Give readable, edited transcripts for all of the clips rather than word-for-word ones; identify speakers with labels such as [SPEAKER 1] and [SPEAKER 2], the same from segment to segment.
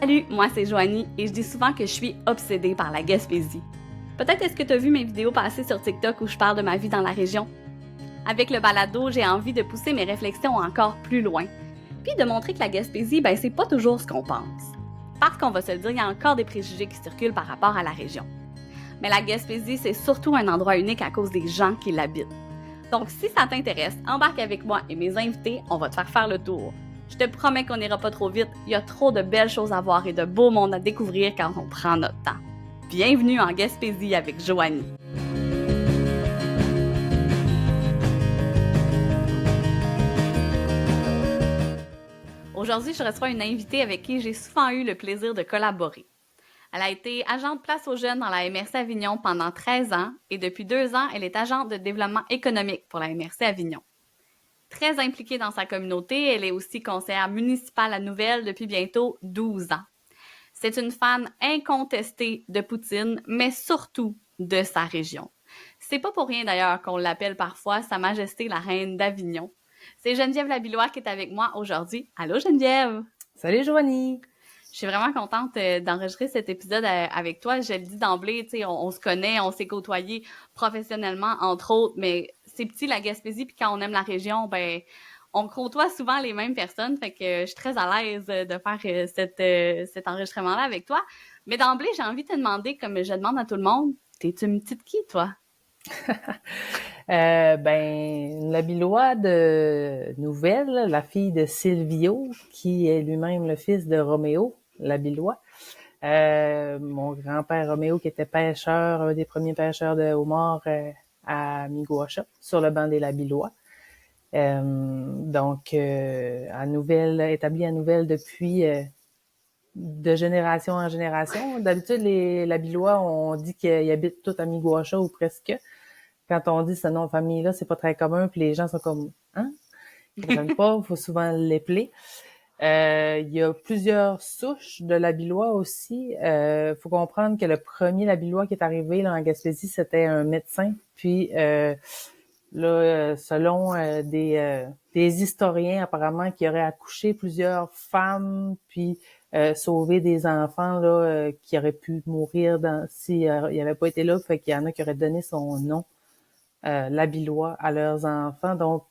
[SPEAKER 1] Salut, moi c'est Joanie et je dis souvent que je suis obsédée par la Gaspésie. Peut-être est-ce que tu as vu mes vidéos passer sur TikTok où je parle de ma vie dans la région? Avec le balado, j'ai envie de pousser mes réflexions encore plus loin. Puis de montrer que la Gaspésie, c'est pas toujours ce qu'on pense. Parce qu'on va se le dire, il y a encore des préjugés qui circulent par rapport à la région. Mais la Gaspésie, c'est surtout un endroit unique à cause des gens qui l'habitent. Donc si ça t'intéresse, embarque avec moi et mes invités, on va te faire le tour. Je te promets qu'on n'ira pas trop vite, il y a trop de belles choses à voir et de beaux mondes à découvrir quand on prend notre temps. Bienvenue en Gaspésie avec Joanie. Aujourd'hui, je reçois une invitée avec qui j'ai souvent eu le plaisir de collaborer. Elle a été agente place aux jeunes dans la MRC Avignon pendant 13 ans et depuis 2 ans, elle est agente de développement économique pour la MRC Avignon. Très impliquée dans sa communauté, elle est aussi conseillère municipale à Nouvelle depuis bientôt 12 ans. C'est une fan incontestée de Poutine, mais surtout de sa région. C'est pas pour rien d'ailleurs qu'on l'appelle parfois Sa Majesté la Reine d'Avignon. C'est Geneviève Labillois qui est avec moi aujourd'hui. Allô Geneviève!
[SPEAKER 2] Salut Joanie!
[SPEAKER 1] Je suis vraiment contente d'enregistrer cet épisode avec toi. Je le dis d'emblée, tu sais, on se connaît, on s'est côtoyés professionnellement, entre autres, mais c'est petit la Gaspésie, puis quand on aime la région, on côtoie souvent les mêmes personnes, fait que je suis très à l'aise de faire cet enregistrement-là avec toi. Mais d'emblée, j'ai envie de te demander, comme je demande à tout le monde, t'es-tu une petite qui, toi?
[SPEAKER 2] Labillois de Nouvelle, la fille de Silvio, qui est lui-même le fils de Roméo Labillois. Mon grand-père Roméo, qui était pêcheur, un des premiers pêcheurs de homards à Miguacha, sur le banc des Labillois. À Nouvelle, établi à Nouvelle depuis de génération en génération. D'habitude, les Labillois, on dit qu'ils habitent tous à Miguacha ou presque. Quand on dit ce nom de famille-là, c'est pas très commun, puis les gens sont comme « Hein? » Ils comprennent pas, il faut souvent l'épeler. Il y a plusieurs souches de Labillois aussi. Faut comprendre que le premier Labillois qui est arrivé là, en Gaspésie, c'était un médecin. Puis selon des historiens, apparemment, qui auraient accouché plusieurs femmes, puis sauvé des enfants là qui auraient pu mourir si il avait pas été là. Fait qu'il y en a qui auraient donné son nom. Labillois à leurs enfants. Donc,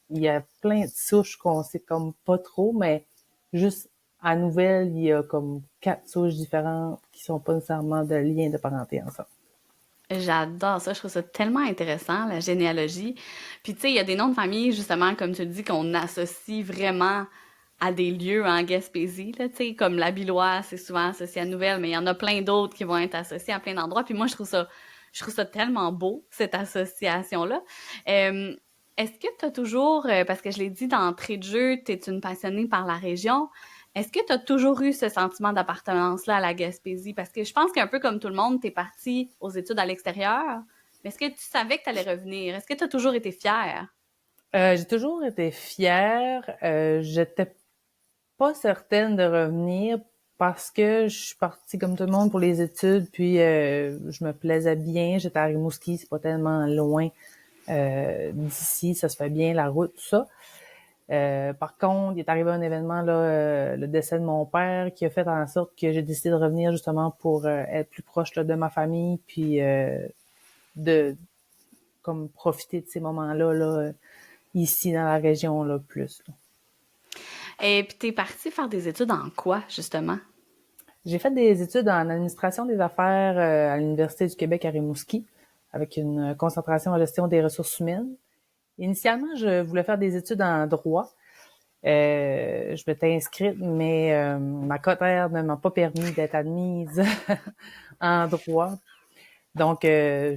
[SPEAKER 2] il y a plein de souches qu'on sait comme pas trop, mais juste à Nouvelle, il y a comme 4 souches différentes qui sont pas nécessairement de lien de parenté ensemble.
[SPEAKER 1] J'adore ça, je trouve ça tellement intéressant, la généalogie. Puis tu sais, il y a des noms de famille, justement, comme tu le dis, qu'on associe vraiment à des lieux en Gaspésie, là, tu sais, comme Labillois, c'est souvent associé à Nouvelle, mais il y en a plein d'autres qui vont être associés à plein d'endroits. Puis moi, je trouve ça tellement beau, cette association-là. Euh, Est-ce que tu as toujours, parce que je l'ai dit d'entrée de jeu, tu es une passionnée par la région, est-ce que tu as toujours eu ce sentiment d'appartenance-là à la Gaspésie? Parce que je pense qu'un peu comme tout le monde, tu es parti aux études à l'extérieur, mais est-ce que tu savais que tu allais revenir? Est-ce que tu as toujours été fière?
[SPEAKER 2] J'ai toujours été fière. J'étais pas certaine de revenir parce que je suis partie comme tout le monde pour les études, puis je me plaisais bien. J'étais à Rimouski, c'est pas tellement loin d'ici, ça se fait bien la route, tout ça. Par contre, il est arrivé un événement, là, le décès de mon père, qui a fait en sorte que j'ai décidé de revenir justement pour être plus proche là, de ma famille, puis de comme profiter de ces moments-là là, ici dans la région là, plus. Là.
[SPEAKER 1] Et puis t'es partie faire des études en quoi, justement?
[SPEAKER 2] J'ai fait des études en administration des affaires à l'Université du Québec à Rimouski, avec une concentration en gestion des ressources humaines. Initialement, je voulais faire des études en droit. Je m'étais inscrite, mais ma cotère ne m'a pas permis d'être admise en droit. Donc,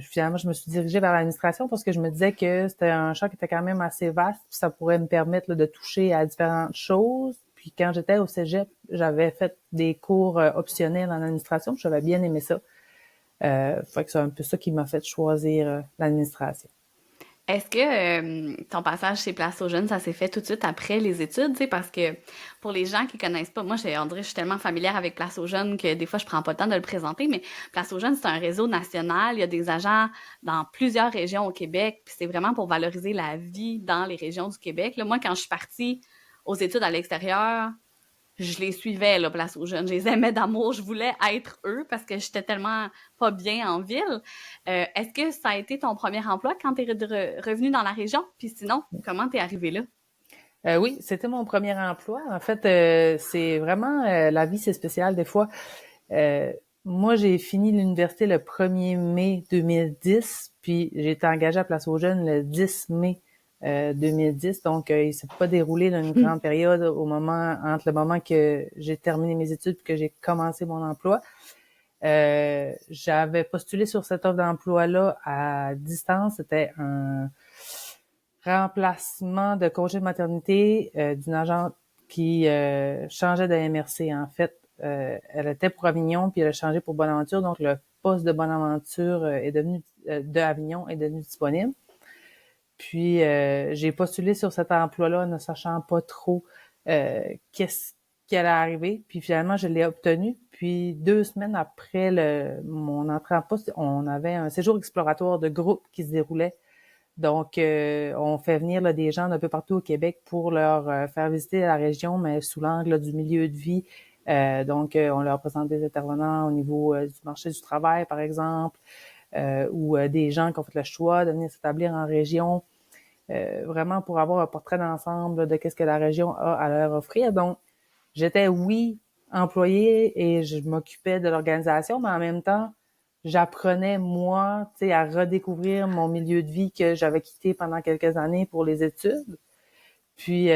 [SPEAKER 2] finalement, je me suis dirigée vers l'administration parce que je me disais que c'était un champ qui était quand même assez vaste, puis ça pourrait me permettre là, de toucher à différentes choses. Puis quand j'étais au cégep, j'avais fait des cours optionnels en administration, puis j'avais bien aimé ça. Fait que c'est un peu ça qui m'a fait choisir l'administration.
[SPEAKER 1] Est-ce que ton passage chez Place aux Jeunes, ça s'est fait tout de suite après les études, tu sais, parce que pour les gens qui connaissent pas, moi, on dirait, je suis tellement familière avec Place aux Jeunes que des fois, je prends pas le temps de le présenter, mais Place aux Jeunes, c'est un réseau national. Il y a des agents dans plusieurs régions au Québec, puis c'est vraiment pour valoriser la vie dans les régions du Québec. Là, moi, quand je suis partie aux études à l'extérieur, je les suivais, là, Place aux Jeunes. Je les aimais d'amour. Je voulais être eux parce que j'étais tellement pas bien en ville. Est-ce que ça a été ton premier emploi quand t'es revenu dans la région? Puis sinon, comment t'es arrivé là?
[SPEAKER 2] Oui, c'était mon premier emploi. En fait, c'est vraiment la vie, c'est spécial des fois. Euh, Moi, j'ai fini l'université le 1er mai 2010, puis j'ai été engagée à Place aux Jeunes le 10 mai 2010. Donc, il s'est pas déroulé là, une grande période entre le moment que j'ai terminé mes études et que j'ai commencé mon emploi. J'avais postulé sur cette offre d'emploi-là à distance. C'était un remplacement de congé de maternité d'une agente qui changeait de MRC. En fait, elle était pour Avignon, puis elle a changé pour Bonaventure. Donc, le poste de Bonaventure de Avignon est devenu disponible. Puis, j'ai postulé sur cet emploi-là ne sachant pas trop qu'est-ce qui allait arriver. Puis, finalement, je l'ai obtenu. Puis, 2 semaines après mon entrée en poste, on avait un séjour exploratoire de groupe qui se déroulait. Donc, on fait venir là, des gens d'un peu partout au Québec pour leur faire visiter la région, mais sous l'angle du milieu de vie. Donc, on leur présente des intervenants au niveau du marché du travail, par exemple, ou des gens qui ont fait le choix de venir s'établir en région, vraiment pour avoir un portrait d'ensemble de qu'est-ce que la région a à leur offrir. Donc, j'étais, oui, employée et je m'occupais de l'organisation, mais en même temps, j'apprenais, moi, tu sais, à redécouvrir mon milieu de vie que j'avais quitté pendant quelques années pour les études. Puis,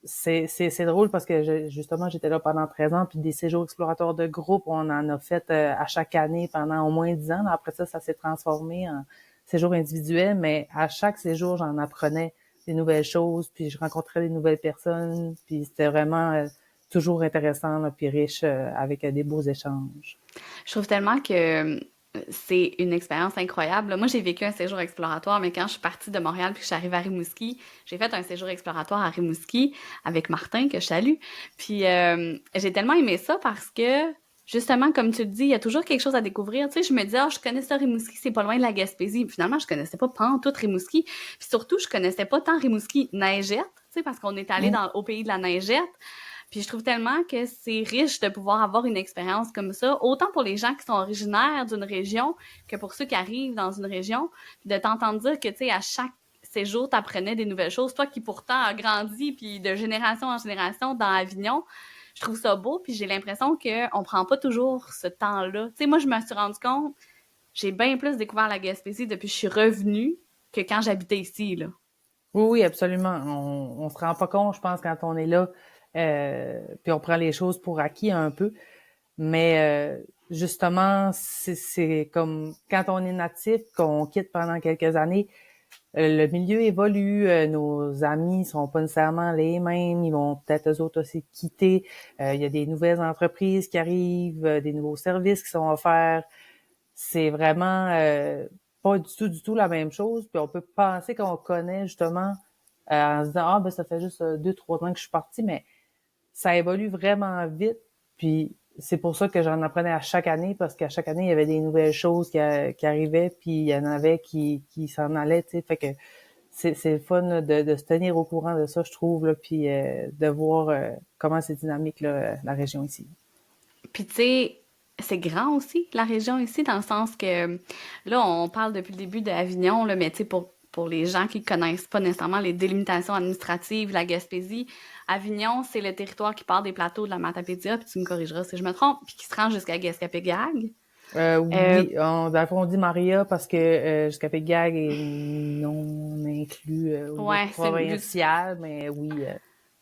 [SPEAKER 2] c'est drôle parce que, justement, j'étais là pendant 13 ans, puis des séjours exploratoires de groupe, on en a fait à chaque année pendant au moins 10 ans. Après ça s'est transformé en séjours individuels, mais à chaque séjour, j'en apprenais des nouvelles choses, puis je rencontrais des nouvelles personnes, puis c'était vraiment toujours intéressant, là, puis riche avec des beaux échanges.
[SPEAKER 1] Je trouve tellement que c'est une expérience incroyable. Moi, j'ai vécu un séjour exploratoire, mais quand je suis partie de Montréal puis que je suis arrivée à Rimouski, j'ai fait un séjour exploratoire à Rimouski avec Martin, que je salue. Puis j'ai tellement aimé ça parce que, justement, comme tu le dis, il y a toujours quelque chose à découvrir. Tu sais, je me disais, je connais ça, Rimouski, c'est pas loin de la Gaspésie. Puis finalement, je connaissais pas pantoute Rimouski. Puis surtout, je connaissais pas tant Rimouski neigette, tu sais, parce qu'on est allé au pays de la neigette. Puis je trouve tellement que c'est riche de pouvoir avoir une expérience comme ça, autant pour les gens qui sont originaires d'une région que pour ceux qui arrivent dans une région, puis de t'entendre dire que, tu sais, à chaque séjour, t'apprenais des nouvelles choses. Toi qui pourtant as grandi, puis de génération en génération dans Avignon, je trouve ça beau, puis j'ai l'impression qu'on prend pas toujours ce temps-là. Tu sais, moi, je me suis rendu compte, j'ai bien plus découvert la Gaspésie depuis que je suis revenue que quand j'habitais ici, là.
[SPEAKER 2] Oui, oui, absolument. On se rend pas compte, je pense, quand on est là, puis on prend les choses pour acquis un peu. Mais justement, c'est comme quand on est natif, qu'on quitte pendant quelques années, le milieu évolue, nos amis sont pas nécessairement les mêmes, ils vont peut-être eux autres aussi quitter. Il y a des nouvelles entreprises qui arrivent, des nouveaux services qui sont offerts. C'est vraiment pas du tout la même chose. Puis on peut penser qu'on connaît justement en se disant ah ben ça fait juste 2-3 ans que je suis partie, mais ça évolue vraiment vite. Puis c'est pour ça que j'en apprenais à chaque année, parce qu'à chaque année, il y avait des nouvelles choses qui arrivaient, puis il y en avait qui s'en allaient, tu sais. Fait que c'est le fun de se tenir au courant de ça, je trouve, là, puis de voir comment c'est dynamique, là, la région ici.
[SPEAKER 1] Puis tu sais, c'est grand aussi, la région ici, dans le sens que là, on parle depuis le début d'Avignon, là, mais tu sais, pour les gens qui connaissent pas nécessairement les délimitations administratives, la Gaspésie, Avignon, c'est le territoire qui part des plateaux de la Matapédia, puis tu me corrigeras si je me trompe, puis qui se rend jusqu'à Gascapéguag. Euh,
[SPEAKER 2] Oui, dans le fond, on dit Maria parce que Scapégag est non inclus au niveau
[SPEAKER 1] ouais,
[SPEAKER 2] provincial, mais oui,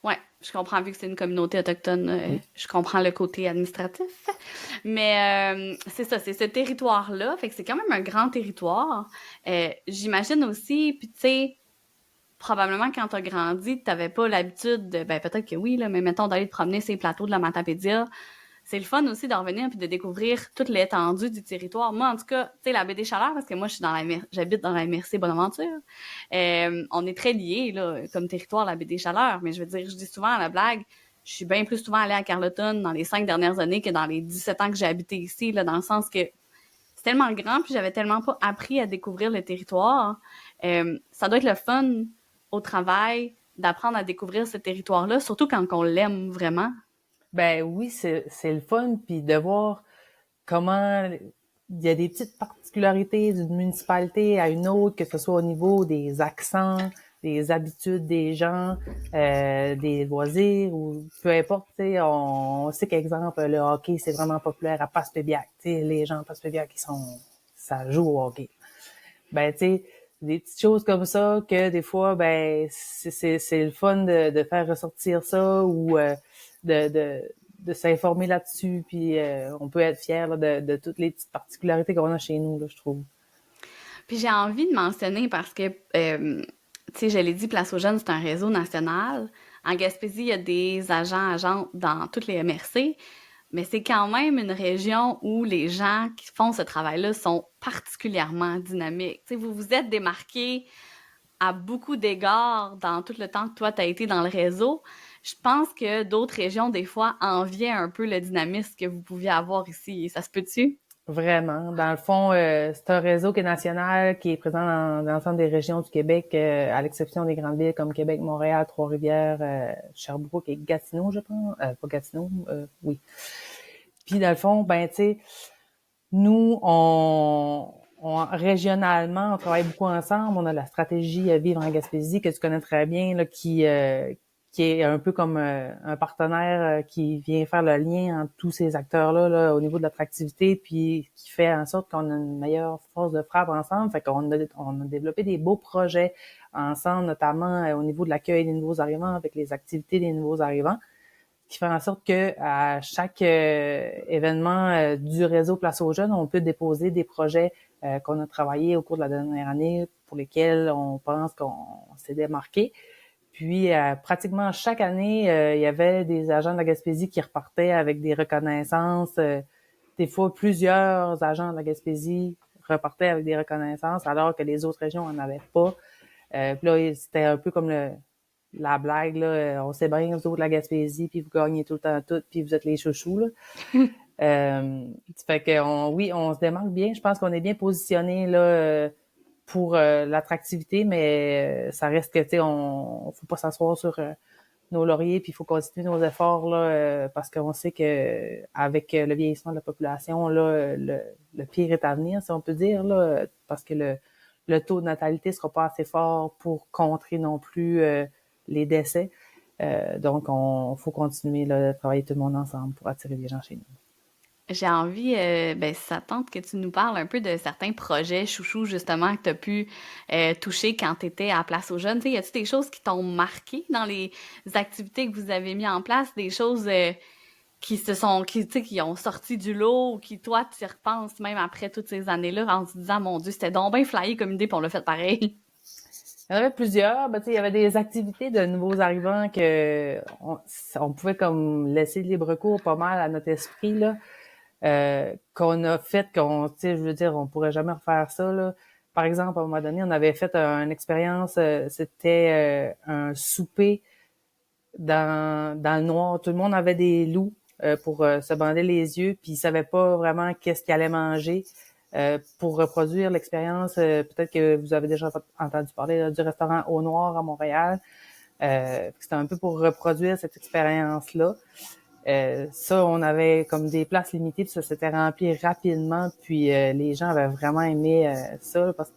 [SPEAKER 1] ouais, je comprends, vu que c'est une communauté autochtone,
[SPEAKER 2] oui.
[SPEAKER 1] je comprends le côté administratif. Mais c'est ça, c'est ce territoire-là, fait que c'est quand même un grand territoire. J'imagine aussi, puis tu sais, probablement quand t'as grandi, t'avais pas l'habitude de, ben peut-être que oui, là, mais mettons d'aller te promener ces plateaux de la Matapédia. C'est le fun aussi de revenir puis de découvrir toute l'étendue du territoire. Moi, en tout cas, tu sais, la baie des Chaleurs, parce que moi, j'habite dans la MRC Bonaventure. On est très liés, là, comme territoire, la baie des Chaleurs. Mais je veux dire, je dis souvent à la blague, je suis bien plus souvent allée à Carleton dans les 5 dernières années que dans les 17 ans que j'ai habité ici, là, dans le sens que c'est tellement grand, puis j'avais tellement pas appris à découvrir le territoire. Ça doit être le fun au travail d'apprendre à découvrir ce territoire-là, surtout quand on l'aime vraiment.
[SPEAKER 2] Ben oui, c'est le fun, puis de voir comment il y a des petites particularités d'une municipalité à une autre, que ce soit au niveau des accents, des habitudes des gens, des loisirs ou peu importe, tu sais, on sait qu'exemple, le hockey, c'est vraiment populaire à Passepébiac, tu sais, les gens à Passepébiac, ça joue au hockey. Ben, tu sais, des petites choses comme ça que des fois, ben, c'est le fun de faire ressortir ça ou de, de, de s'informer là-dessus, puis on peut être fier là, de toutes les petites particularités qu'on a chez nous, là, je trouve.
[SPEAKER 1] Puis j'ai envie de mentionner parce que, tu sais, je l'ai dit, Place aux Jeunes, c'est un réseau national. En Gaspésie, il y a des agents dans toutes les MRC, mais c'est quand même une région où les gens qui font ce travail-là sont particulièrement dynamiques. Tu sais, vous vous êtes démarqués à beaucoup d'égards dans tout le temps que toi, tu as été dans le réseau. Je pense que d'autres régions, des fois, enviaient un peu le dynamisme que vous pouviez avoir ici. Ça se peut-tu?
[SPEAKER 2] Vraiment. Dans le fond, c'est un réseau qui est national, qui est présent dans l'ensemble des régions du Québec, à l'exception des grandes villes comme Québec, Montréal, Trois-Rivières, Sherbrooke et Gatineau, je pense. Pas Gatineau, oui. Puis dans le fond, ben tu sais, nous, régionalement, on travaille beaucoup ensemble. On a la stratégie Vivre en Gaspésie que tu connais très bien, là, qui est un peu comme un partenaire qui vient faire le lien entre tous ces acteurs-là là, au niveau de l'attractivité, puis qui fait en sorte qu'on a une meilleure force de frappe ensemble. Fait on a développé des beaux projets ensemble, notamment au niveau de l'accueil des nouveaux arrivants, avec les activités des nouveaux arrivants, qui fait en sorte que à chaque événement du réseau Place aux Jeunes, on peut déposer des projets qu'on a travaillés au cours de la dernière année pour lesquels on pense qu'on s'est démarqué. Puis, pratiquement chaque année, il y avait des agents de la Gaspésie qui repartaient avec des reconnaissances. Des fois, plusieurs agents de la Gaspésie repartaient avec des reconnaissances alors que les autres régions en avaient pas. Puis là, c'était un peu comme la blague, là, on sait bien, vous autres, la Gaspésie, puis vous gagnez tout le temps tout, puis vous êtes les chouchous, là. Ça fait que, oui, on se démarque bien. Je pense qu'on est bien positionné là, pour l'attractivité, mais ça reste que, tu sais, on faut pas s'asseoir sur nos lauriers, puis il faut continuer nos efforts, là, parce qu'on sait que avec le vieillissement de la population, là, le pire est à venir, si on peut dire, là, parce que le taux de natalité sera pas assez fort pour contrer non plus les décès. Donc, on faut continuer là, de travailler tout le monde ensemble pour attirer les gens chez nous.
[SPEAKER 1] J'ai envie, ben, si ça tente que tu nous parles un peu de certains projets chouchous, justement, que tu as pu toucher quand tu étais à Place aux Jeunes. Tu sais, y a-tu des choses qui t'ont marqué dans les activités que vous avez mis en place, des choses tu sais, qui ont sorti du lot ou qui, toi, tu y repenses même après toutes ces années-là en se disant, mon Dieu, c'était donc bien flyé comme idée, puis on l'a fait pareil.
[SPEAKER 2] Il y en avait plusieurs. Ben, tu sais, il y avait des activités de nouveaux arrivants que on pouvait comme laisser libre cours pas mal à notre esprit, là. Qu'on a fait, tu sais, je veux dire, on pourrait jamais refaire ça, là. Par exemple, à un moment donné, on avait fait une expérience, c'était un souper dans le noir. Tout le monde avait des loups pour se bander les yeux, puis ils savaient pas vraiment qu'est-ce qu'ils allaient manger. Pour reproduire l'expérience, peut-être que vous avez déjà entendu parler là, du restaurant Au Noir à Montréal. C'était un peu pour reproduire cette expérience-là. Ça, on avait comme des places limitées, puis ça s'était rempli rapidement, puis les gens avaient vraiment aimé ça, parce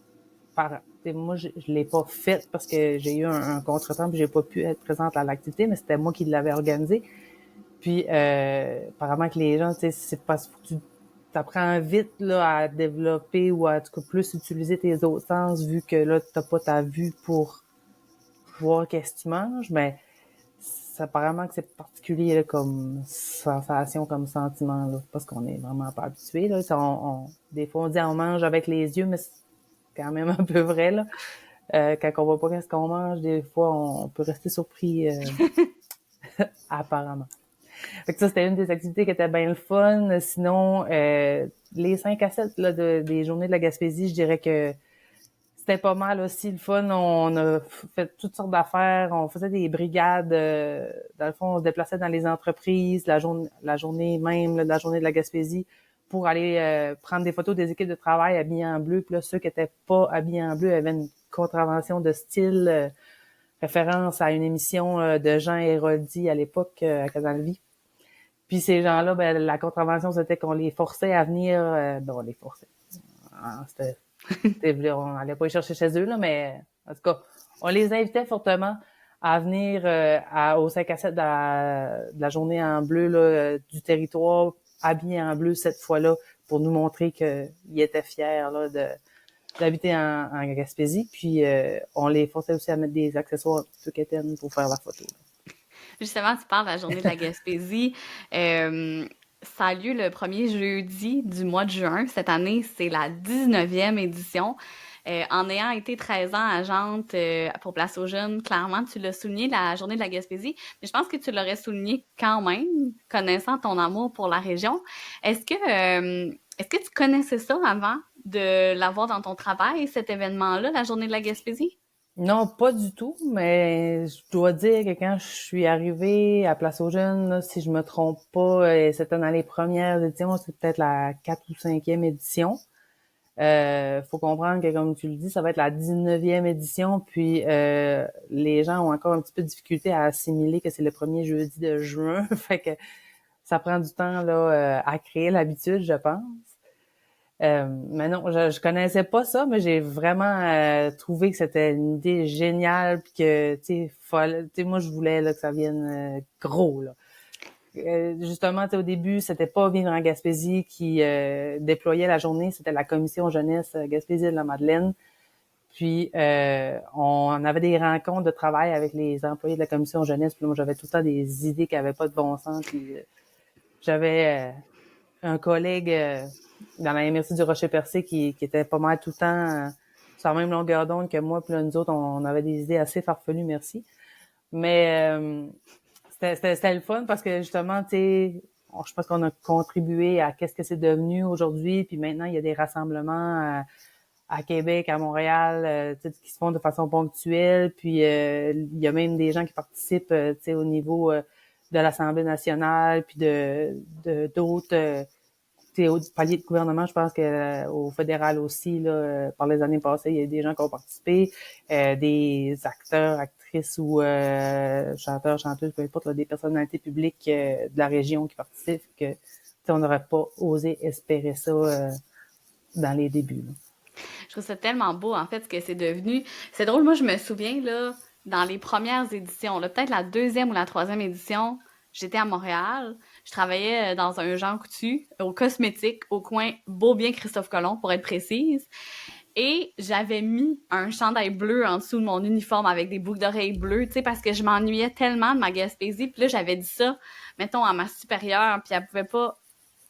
[SPEAKER 2] que moi, je l'ai pas fait parce que j'ai eu un contretemps, puis j'ai pas pu être présente à l'activité, mais c'était moi qui l'avais organisé. Puis apparemment que les gens, tu sais, c'est parce que tu t'apprends vite là à développer ou à en tout cas plus utiliser tes autres sens vu que là t'as pas ta vue pour voir qu'est-ce que tu manges, mais ça, apparemment que c'est particulier là, comme sensation, comme sentiment, là, parce qu'on est vraiment pas habitué. Là. Des fois, on dit on mange avec les yeux, mais c'est quand même un peu vrai. Là. Quand on voit pas qu'est-ce qu'on mange, des fois, on peut rester surpris apparemment. Fait que ça, c'était une des activités qui était bien le fun. Sinon, les 5 à 7 là, des journées de la Gaspésie, je dirais que c'était pas mal aussi le fun. On a fait toutes sortes d'affaires. On faisait des brigades. Dans le fond, on se déplaçait dans les entreprises la journée même, là, la journée de la Gaspésie, pour aller prendre des photos des équipes de travail habillées en bleu. Puis là, ceux qui étaient pas habillés en bleu avaient une contravention de style, référence à une émission de Jean Héroldi à l'époque à Canal Vie. Puis ces gens-là, ben, la contravention, c'était qu'on les forçait à venir, on les forçait. Ah, on n'allait pas les chercher chez eux, là, mais en tout cas, on les invitait fortement à venir au 5 à 7 de la journée en bleu là, du territoire, habillés en bleu cette fois-là, pour nous montrer qu'ils étaient fiers là, d'habiter en Gaspésie. Puis on les forçait aussi à mettre des accessoires un petit peu quétaines pour faire la photo. Là.
[SPEAKER 1] Justement, tu parles de la journée de la Gaspésie. Ça a lieu le premier jeudi du mois de juin. Cette année, c'est la 19e édition. En ayant été 13 ans agente pour Place aux Jeunes, clairement, tu l'as souligné, la journée de la Gaspésie, mais je pense que tu l'aurais souligné quand même, connaissant ton amour pour la région. Est-ce que tu connaissais ça avant de l'avoir dans ton travail, cet événement-là, la journée de la Gaspésie?
[SPEAKER 2] Non, pas du tout, mais je dois dire que quand je suis arrivée à Place aux Jeunes, là, si je me trompe pas, c'était dans les premières éditions, c'est peut-être la 4 ou 5e édition. Faut comprendre que, comme tu le dis, ça va être la 19e édition, puis les gens ont encore un petit peu de difficulté à assimiler que c'est le premier jeudi de juin, fait que ça prend du temps là à créer l'habitude, je pense. Mais non, je connaissais pas ça, mais j'ai vraiment trouvé que c'était une idée géniale, puis que tu sais, moi je voulais là que ça vienne gros là. Justement, au début, c'était pas Vivre en Gaspésie qui déployait la journée, c'était la commission jeunesse Gaspésie de la Madeleine. Puis on avait des rencontres de travail avec les employés de la commission jeunesse. Puis moi, j'avais tout le temps des idées qui avaient pas de bon sens. Puis j'avais un collègue dans la MRC du Rocher-Percé qui était pas mal tout le temps sur la même longueur d'onde que moi. Puis là, nous autres, on avait des idées assez farfelues, merci. Mais c'était le fun parce que justement, tu sais, je pense qu'on a contribué à qu'est-ce que c'est devenu aujourd'hui. Puis maintenant, il y a des rassemblements à Québec, à Montréal, qui se font de façon ponctuelle. Puis il y a même des gens qui participent, au niveau de l'Assemblée nationale, puis de d'autres au palier de gouvernement. Je pense que au fédéral aussi, là, par les années passées, il y a des gens qui ont participé, des acteurs, actrices ou chanteurs, chanteuses, peu importe, là, des personnalités publiques de la région qui participent, que on n'aurait pas osé espérer ça dans les débuts. Là.
[SPEAKER 1] Je trouve ça tellement beau, en fait, ce que c'est devenu. C'est drôle, moi, je me souviens, là, dans les premières éditions, là, peut-être la 2e ou la 3e édition, j'étais à Montréal. Je travaillais dans un Jean Coutu, au cosmétique, au coin Beaubien-Christophe Colomb, pour être précise. Et j'avais mis un chandail bleu en dessous de mon uniforme avec des boucles d'oreilles bleues, tu sais, parce que je m'ennuyais tellement de ma Gaspésie. Puis là, j'avais dit ça, mettons, à ma supérieure, puis elle pouvait pas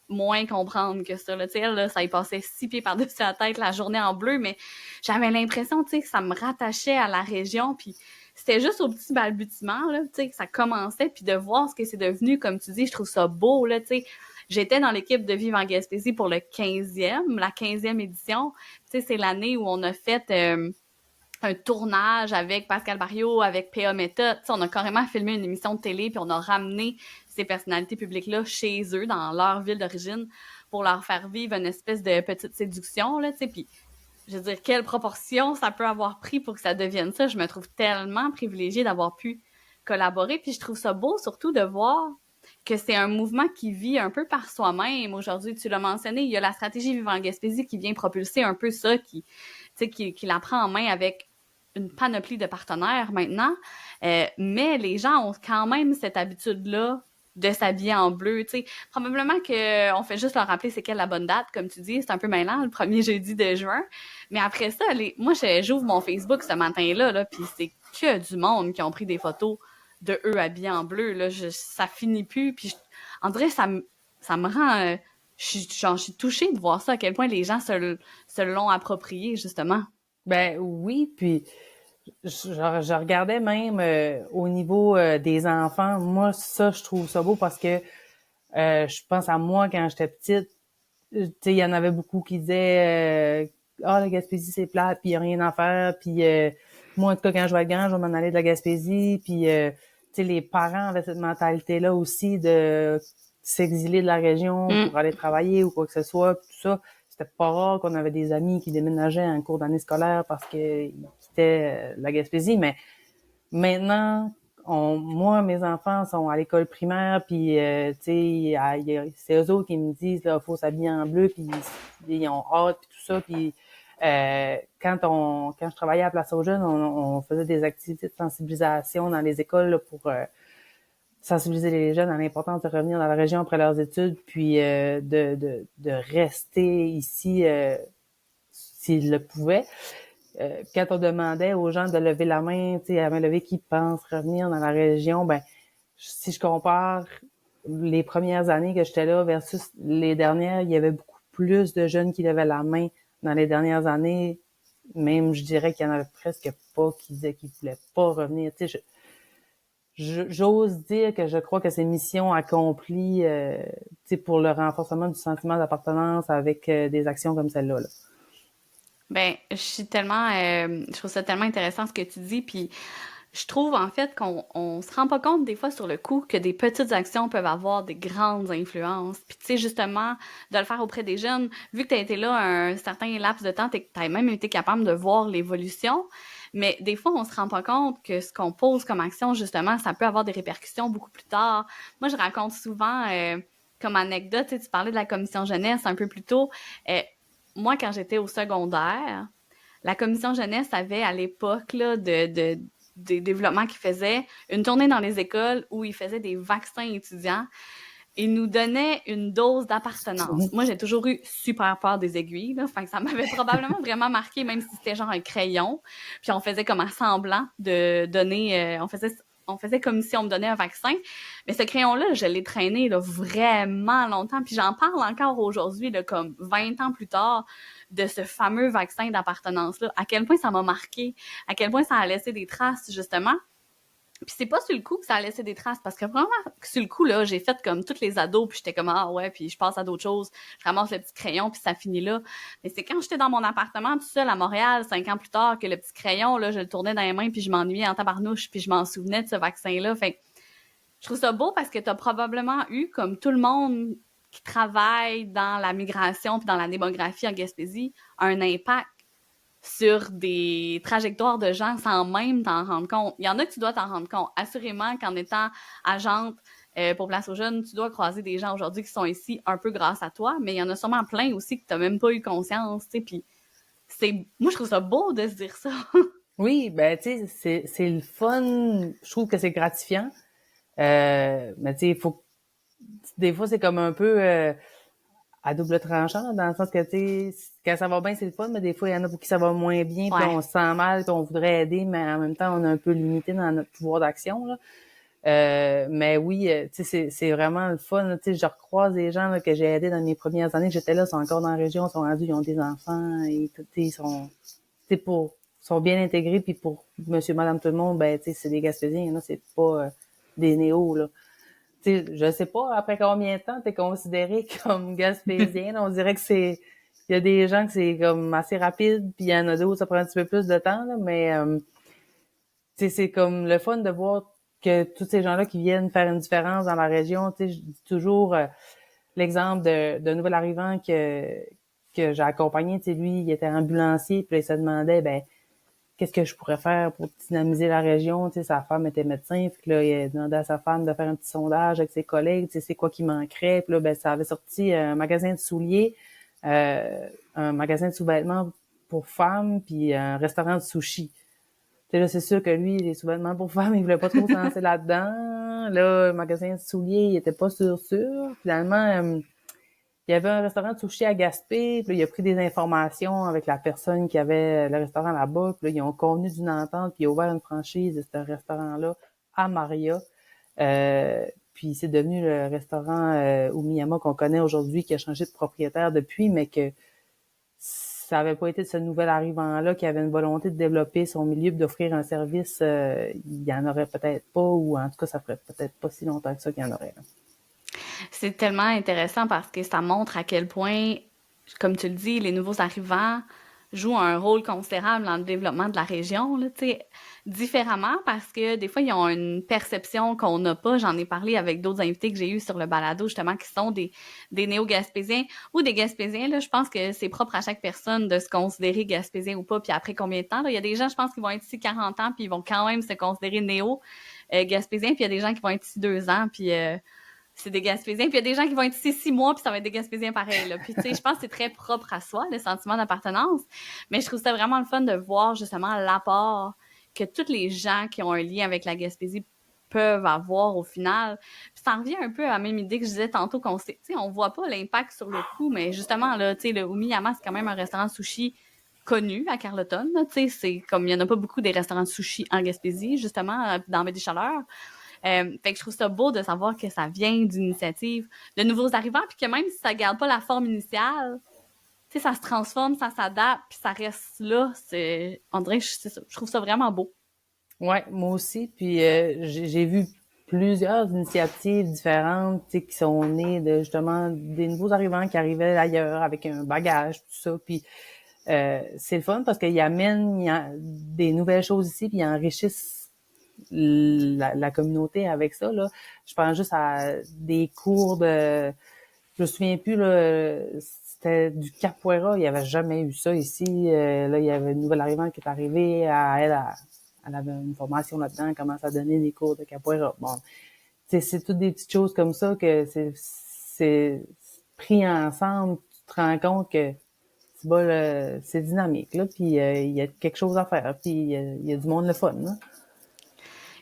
[SPEAKER 1] moins comprendre que ça. Là, là, ça y passait 6 pieds par-dessus la tête la journée en bleu, mais j'avais l'impression que ça me rattachait à la région. Puis c'était juste au petit balbutiement, là, que ça commençait, puis de voir ce que c'est devenu, comme tu dis, je trouve ça beau. Là, j'étais dans l'équipe de Vivre en Gaspésie pour la 15e édition. C'est l'année où on a fait un tournage avec Pascal Barriot, avec P.A. Meta. On a carrément filmé une émission de télé, puis on a ramené ces personnalités publiques-là chez eux, dans leur ville d'origine, pour leur faire vivre une espèce de petite séduction, là, tu sais. Puis, je veux dire, quelle proportion ça peut avoir pris pour que ça devienne ça. Je me trouve tellement privilégiée d'avoir pu collaborer. Puis, je trouve ça beau, surtout, de voir que c'est un mouvement qui vit un peu par soi-même. Aujourd'hui, tu l'as mentionné, il y a la stratégie Vivre en Gaspésie qui vient propulser un peu ça, qui la prend en main avec une panoplie de partenaires maintenant, mais les gens ont quand même cette habitude-là de s'habiller en bleu, tu sais. Probablement qu'on fait juste leur rappeler c'est quelle la bonne date, comme tu dis, c'est un peu mêlant, le premier jeudi de juin. Mais après ça, moi, j'ouvre mon Facebook ce matin-là, là, puis c'est que du monde qui ont pris des photos de eux habillés en bleu, là. Ça finit plus, puis en vrai, ça me rend... je suis touchée de voir ça, à quel point les gens se l'ont approprié, justement.
[SPEAKER 2] Ben oui, puis je regardais même au niveau des enfants. Moi, ça, je trouve ça beau parce que je pense à moi quand j'étais petite. Tu sais, il y en avait beaucoup qui disaient ah, la Gaspésie, c'est plate, puis il n'y a rien à faire. Puis moi, en tout cas, quand je vais être grand, je vais m'en aller de la Gaspésie. Puis tu sais, les parents avaient cette mentalité-là aussi de s'exiler de la région pour aller travailler ou quoi que ce soit, tout ça. C'était pas rare qu'on avait des amis qui déménageaient en cours d'année scolaire parce qu'ils quittaient la Gaspésie, mais maintenant, moi, mes enfants sont à l'école primaire, puis tu sais, c'est eux autres qui me disent là, faut s'habiller en bleu, puis ils ont hâte, puis tout ça, puis quand je travaillais à Place aux Jeunes, on faisait des activités de sensibilisation dans les écoles là, pour sensibiliser les jeunes à l'importance de revenir dans la région après leurs études, puis de rester ici s'ils le pouvaient. Quand on demandait aux gens de lever la main, tu sais, à main levée, qui pensent revenir dans la région, ben, si je compare les premières années que j'étais là versus les dernières, il y avait beaucoup plus de jeunes qui levaient la main dans les dernières années. Même, je dirais qu'il y en avait presque pas qui disaient qu'ils voulaient pas revenir. Tu sais, j'ose dire que je crois que c'est mission accomplie, tu sais, pour le renforcement du sentiment d'appartenance avec des actions comme celle-là, là.
[SPEAKER 1] Ben, je trouve ça tellement intéressant ce que tu dis, puis je trouve en fait qu'on se rend pas compte des fois sur le coup que des petites actions peuvent avoir des grandes influences. Puis tu sais justement de le faire auprès des jeunes, vu que tu as été là un certain laps de temps, tu as même été capable de voir l'évolution, mais des fois on se rend pas compte que ce qu'on pose comme action justement, ça peut avoir des répercussions beaucoup plus tard. Moi je raconte souvent comme anecdote, tu sais, tu parlais de la commission jeunesse un peu plus tôt. euh, Moi quand j'étais au secondaire, la commission jeunesse avait à l'époque là, des développements qu'ils faisaient, une tournée dans les écoles où ils faisaient des vaccins étudiants et nous donnaient une dose d'appartenance. Moi, j'ai toujours eu super peur des aiguilles, là, fait que ça m'avait probablement vraiment marqué, même si c'était genre un crayon. Puis on faisait comme un semblant de donner, on faisait comme si on me donnait un vaccin. Mais ce crayon-là, je l'ai traîné là, vraiment longtemps. Puis j'en parle encore aujourd'hui, là, comme 20 ans plus tard, de ce fameux vaccin d'appartenance-là. À quel point ça m'a marqué, à quel point ça a laissé des traces, justement. Puis c'est pas sur le coup que ça a laissé des traces, parce que vraiment, sur le coup, là, j'ai fait comme toutes les ados, puis j'étais comme, ah ouais, puis je passe à d'autres choses, je ramasse le petit crayon, puis ça finit là. Mais c'est quand j'étais dans mon appartement tout seul à Montréal, 5 ans plus tard, que le petit crayon, là, je le tournais dans les mains, puis je m'ennuyais en tabarnouche, puis je m'en souvenais de ce vaccin-là. Fait que je trouve ça beau parce que t'as probablement eu, comme tout le monde qui travaille dans la migration puis dans la démographie en Gaspésie, un impact sur des trajectoires de gens sans même t'en rendre compte. Il y en a que tu dois t'en rendre compte. Assurément qu'en étant agente pour Place aux Jeunes, tu dois croiser des gens aujourd'hui qui sont ici un peu grâce à toi, mais il y en a sûrement plein aussi que t'as même pas eu conscience, tu sais, puis moi je trouve ça beau de se dire ça.
[SPEAKER 2] Oui, ben tu sais, c'est le fun. Je trouve que c'est gratifiant. Mais tu sais, il faut des fois c'est comme un peu à double tranchant, dans le sens que tu sais, quand ça va bien, c'est le fun, mais des fois, il y en a pour qui ça va moins bien, puis
[SPEAKER 1] Ouais.
[SPEAKER 2] on se sent mal, puis on voudrait aider, mais en même temps, on est un peu limité dans notre pouvoir d'action, là. Mais oui, tu sais, c'est vraiment le fun, là. Tu sais, je recroise des gens là, que j'ai aidés dans mes premières années, j'étais là, sont encore dans la région, sont rendus, ils ont des enfants, et tu sais, ils sont, tu sais, sont bien intégrés, puis pour monsieur, madame, tout le monde, ben, tu sais, c'est des Gaspésiens, là, c'est pas des néos, là. Tu sais, je sais pas après combien de temps t'es considéré comme gaspésien. On dirait que il y a des gens que c'est comme assez rapide, puis il y en a d'autres ça prend un petit peu plus de temps, là, mais tu sais, c'est comme le fun de voir que tous ces gens-là qui viennent faire une différence dans la région. Tu sais, je dis toujours l'exemple d'un nouvel arrivant que j'ai accompagné. Tu sais, lui, il était ambulancier, puis là, il se demandait, ben qu'est-ce que je pourrais faire pour dynamiser la région. Tu sais, sa femme était médecin, puis là, il a demandé à sa femme de faire un petit sondage avec ses collègues, tu sais, c'est quoi qui manquerait. Puis là, ben, ça avait sorti un magasin de souliers, un magasin de sous-vêtements pour femmes, puis un restaurant de sushi. Tu sais, là, c'est sûr que lui, les sous-vêtements pour femmes, il voulait pas trop se lancer là-dedans. Là, le magasin de souliers, il était pas sûr. Finalement, il y avait un restaurant de sushi à Gaspé, puis là, il a pris des informations avec la personne qui avait le restaurant là-bas, puis là, ils ont convenu d'une entente, puis il a ouvert une franchise de ce restaurant-là à Maria. Puis c'est devenu le restaurant Umiyama qu'on connaît aujourd'hui, qui a changé de propriétaire depuis, mais que ça avait pas été de ce nouvel arrivant-là qui avait une volonté de développer son milieu, d'offrir un service, il y en aurait peut-être pas, ou en tout cas, ça ferait peut-être pas si longtemps que ça qu'il y en aurait, là.
[SPEAKER 1] C'est tellement intéressant parce que ça montre à quel point, comme tu le dis, les nouveaux arrivants jouent un rôle considérable dans le développement de la région, là, tu sais, différemment parce que des fois, ils ont une perception qu'on n'a pas. J'en ai parlé avec d'autres invités que j'ai eus sur le balado, justement, qui sont des néo-gaspésiens ou des gaspésiens, là. Je pense que c'est propre à chaque personne de se considérer gaspésien ou pas, puis après combien de temps, là. Il y a des gens, je pense, qui vont être ici 40 ans, puis ils vont quand même se considérer néo. Gaspésiens, puis il y a des gens qui vont être ici 2 ans, puis c'est des Gaspésiens, puis il y a des gens qui vont être ici 6 mois, puis ça va être des Gaspésiens pareil, là. Puis tu sais, je pense que c'est très propre à soi, le sentiment d'appartenance, mais je trouve ça vraiment le fun de voir justement l'apport que tous les gens qui ont un lien avec la Gaspésie peuvent avoir au final. Puis ça revient un peu à la même idée que je disais tantôt qu'on sait, tu sais, on voit pas l'impact sur le coût, mais justement, là, tu sais, le Umiyama, c'est quand même un restaurant sushi connu à Carleton, tu sais, c'est comme, il y en a pas beaucoup des restaurants de sushi en Gaspésie, justement, dans Baie des Chaleurs. Fait que je trouve ça beau de savoir que ça vient d'initiatives de nouveaux arrivants, puis que même si ça garde pas la forme initiale, tu sais, ça se transforme, ça s'adapte, puis ça reste là. On dirait que je trouve ça vraiment beau.
[SPEAKER 2] Ouais, moi aussi. Puis j'ai vu plusieurs initiatives différentes, tu sais, qui sont nées de justement des nouveaux arrivants qui arrivaient d'ailleurs avec un bagage, tout ça. Puis c'est le fun parce qu'ils amènent des nouvelles choses ici, puis ils enrichissent la communauté avec ça. Là. Je pense juste à des cours de... Je me souviens plus, là, c'était du capoeira. Il n'y avait jamais eu ça ici. Là, il y avait une nouvelle arrivante qui est arrivée. Elle avait une formation là-dedans, elle commence à donner des cours de capoeira. Bon, c'est toutes des petites choses comme ça que c'est pris ensemble. Tu te rends compte que c'est dynamique, là, puis il y a quelque chose à faire, puis il y a du monde le fun, là.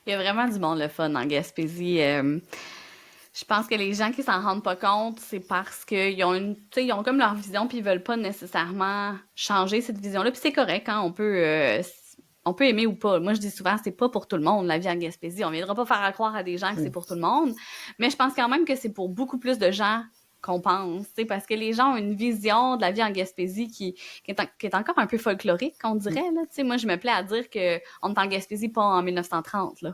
[SPEAKER 1] Il y a vraiment du monde le fun en Gaspésie. Je pense que les gens qui s'en rendent pas compte, c'est parce qu'ils ont ils ont comme leur vision puis ils veulent pas nécessairement changer cette vision-là. Puis c'est correct, hein, on peut aimer ou pas. Moi, je dis souvent, c'est pas pour tout le monde, la vie en Gaspésie. On viendra pas faire croire à des gens que c'est pour tout le monde. Mais je pense quand même que c'est pour beaucoup plus de gens qu'on pense, parce que les gens ont une vision de la vie en Gaspésie qui est encore un peu folklorique, on dirait, là. Moi, je me plais à dire qu'on est en Gaspésie pas en 1930, là.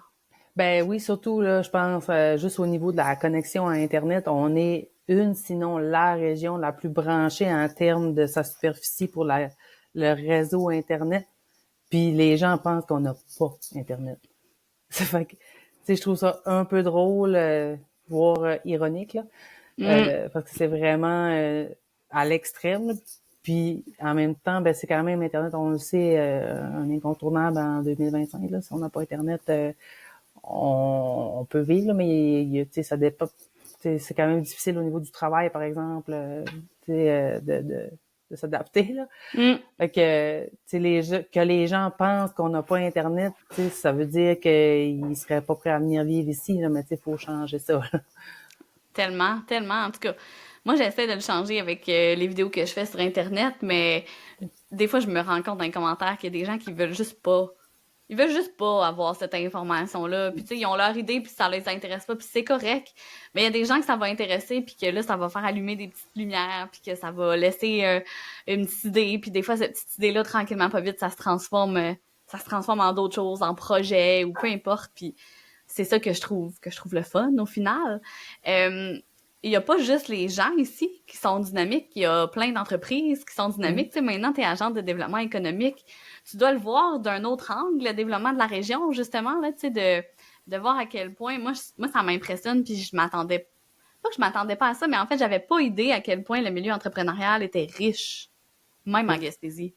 [SPEAKER 2] Ben oui, surtout, là, je pense, juste au niveau de la connexion à Internet, on est sinon la région la plus branchée en termes de sa superficie pour le réseau Internet. Puis les gens pensent qu'on n'a pas Internet. Ça fait que, tu sais, je trouve ça un peu drôle, voire ironique, là. Parce que c'est vraiment à l'extrême. Là. Puis en même temps, ben c'est quand même Internet, on le sait, un incontournable en 2025. Là. Si on n'a pas Internet, on peut vivre, là, mais ça dépend. C'est quand même difficile au niveau du travail, par exemple, de s'adapter. Là. Fait que, que les gens pensent qu'on n'a pas Internet, ça veut dire qu'ils seraient pas prêts à venir vivre ici, là, mais il faut changer ça. Là.
[SPEAKER 1] Tellement, tellement. En tout cas, moi, j'essaie de le changer avec les vidéos que je fais sur Internet, mais des fois, je me rends compte dans les commentaires qu'il y a des gens qui veulent juste pas. Ils veulent juste pas avoir cette information-là. Puis, tu sais, ils ont leur idée, puis ça les intéresse pas, puis c'est correct. Mais il y a des gens que ça va intéresser, puis que là, ça va faire allumer des petites lumières, puis que ça va laisser une petite idée. Puis des fois, cette petite idée-là, tranquillement, pas vite, ça se transforme en d'autres choses, en projet ou peu importe. Puis c'est ça que je trouve le fun au final. Il y a pas juste les gens ici qui sont dynamiques, il y a plein d'entreprises qui sont dynamiques. Tu sais, maintenant, tu es agent de développement économique, tu dois le voir d'un autre angle, le développement de la région, justement, là, tu sais, de voir à quel point, moi, ça m'impressionne, puis je m'attendais pas à ça, mais en fait, j'avais pas idée à quel point le milieu entrepreneurial était riche, même en Gaspésie.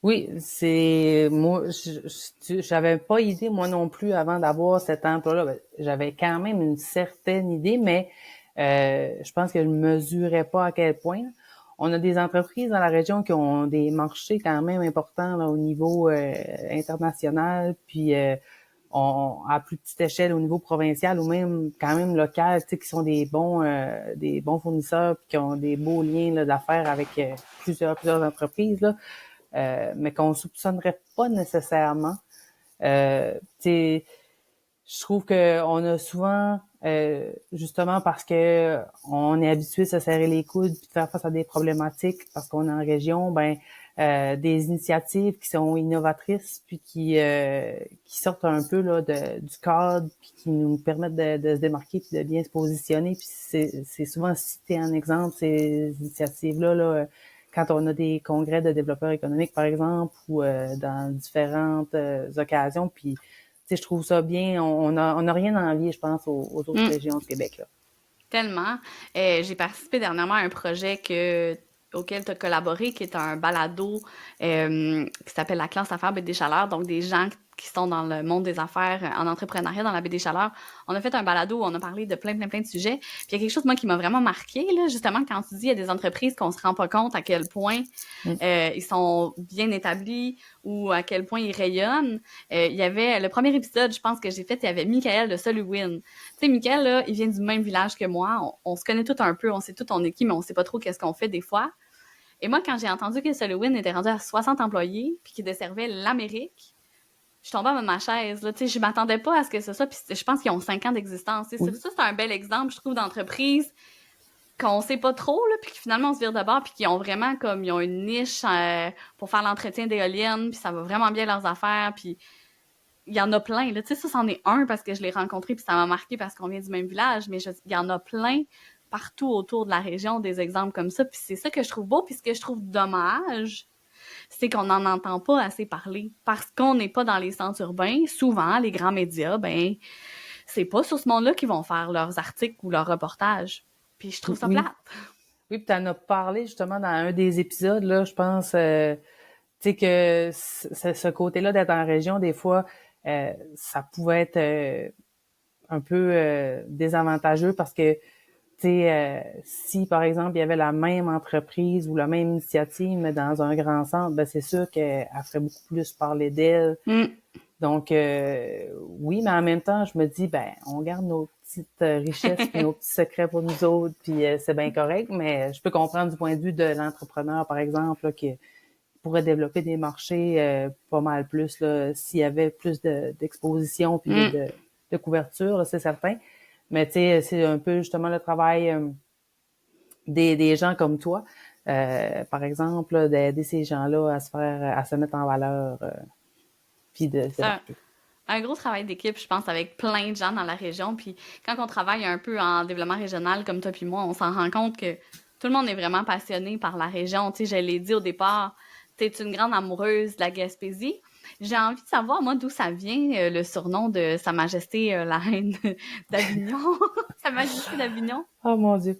[SPEAKER 2] Oui, c'est moi, j'avais pas idée moi non plus avant d'avoir cet emploi-là. Ben, j'avais quand même une certaine idée, mais je pense que je ne mesurais pas à quel point. On a des entreprises dans la région qui ont des marchés quand même importants là, au niveau international, puis à plus petite échelle au niveau provincial ou même quand même local, tu sais, qui sont des bons fournisseurs, puis qui ont des beaux liens là, d'affaires avec plusieurs entreprises là. Mais qu'on soupçonnerait pas nécessairement. Je trouve que on a souvent, justement parce que on est habitué de se serrer les coudes et de faire face à des problématiques parce qu'on est en région, des initiatives qui sont innovatrices puis qui sortent un peu là du cadre puis qui nous permettent de se démarquer puis de bien se positionner. Puis c'est souvent cité en exemple ces initiatives-là là, quand on a des congrès de développeurs économiques, par exemple, ou dans différentes occasions. Puis, tu sais, je trouve ça bien. On a rien à envier, je pense, aux autres régions du Québec. Là.
[SPEAKER 1] Tellement. J'ai participé dernièrement à un projet auquel tu as collaboré, qui est un balado qui s'appelle La classe affaires Baie des Chaleurs. Donc, des gens qui sont dans le monde des affaires en entrepreneuriat dans la baie des Chaleurs. On a fait un balado où on a parlé de plein de sujets. Puis il y a quelque chose, moi, qui m'a vraiment marqué, là, justement, quand tu dis il y a des entreprises qu'on se rend pas compte à quel point ils sont bien établis ou à quel point ils rayonnent. Il y avait, le premier épisode, je pense que j'ai fait, il y avait Michael de Soluwin. Tu sais, Michael, là, il vient du même village que moi. On se connaît tout un peu, on sait tout on est qui, mais on sait pas trop qu'est-ce qu'on fait des fois. Et moi, quand j'ai entendu que Soluwin était rendu à 60 employés puis qu'il desservait l'Amérique, je suis tombée à ma chaise. Là. Je m'attendais pas à ce que ce soit. Puis je pense qu'ils ont 5 ans d'existence. Oui. Ça, c'est un bel exemple, je trouve, d'entreprise qu'on sait pas trop, là, puis finalement, on se vire de bord, puis qu'ils ont vraiment comme, ils ont une niche pour faire l'entretien d'éoliennes, puis ça va vraiment bien leurs affaires, puis il y en a plein. Là. Ça, c'en est un parce que je l'ai rencontré, puis ça m'a marqué parce qu'on vient du même village, mais il y en a plein partout autour de la région, des exemples comme ça, puis c'est ça que je trouve beau, puis ce que je trouve dommage, c'est qu'on n'en entend pas assez parler. Parce qu'on n'est pas dans les centres urbains, souvent, les grands médias, ben, c'est pas sur ce monde-là qu'ils vont faire leurs articles ou leurs reportages. Puis je trouve ça plate.
[SPEAKER 2] Oui, puis tu en as parlé justement dans un des épisodes, là, je pense, tu sais, que ce côté-là d'être en région, des fois, ça pouvait être un peu désavantageux parce que tu sais, si, par exemple, il y avait la même entreprise ou la même initiative, mais dans un grand centre, ben c'est sûr qu'elle ferait beaucoup plus parler d'elle. Donc, oui, mais en même temps, je me dis, ben, on garde nos petites richesses puis nos petits secrets pour nous autres, puis c'est bien correct, mais je peux comprendre du point de vue de l'entrepreneur, par exemple, là, qui pourrait développer des marchés pas mal plus, là, s'il y avait plus d'exposition puis de couverture, là, c'est certain. Mais tu sais, c'est un peu justement le travail des gens comme toi, par exemple, d'aider ces gens-là à se mettre en valeur, puis de
[SPEAKER 1] un gros travail d'équipe, je pense, avec plein de gens dans la région. Puis quand on travaille un peu en développement régional comme toi puis moi, on s'en rend compte que tout le monde est vraiment passionné par la région. Tu sais, je l'ai dit au départ, tu es une grande amoureuse de la Gaspésie. J'ai envie de savoir, moi, d'où ça vient, le surnom de Sa Majesté la Reine d'Avignon. Sa Majesté d'Avignon.
[SPEAKER 2] Oh mon Dieu.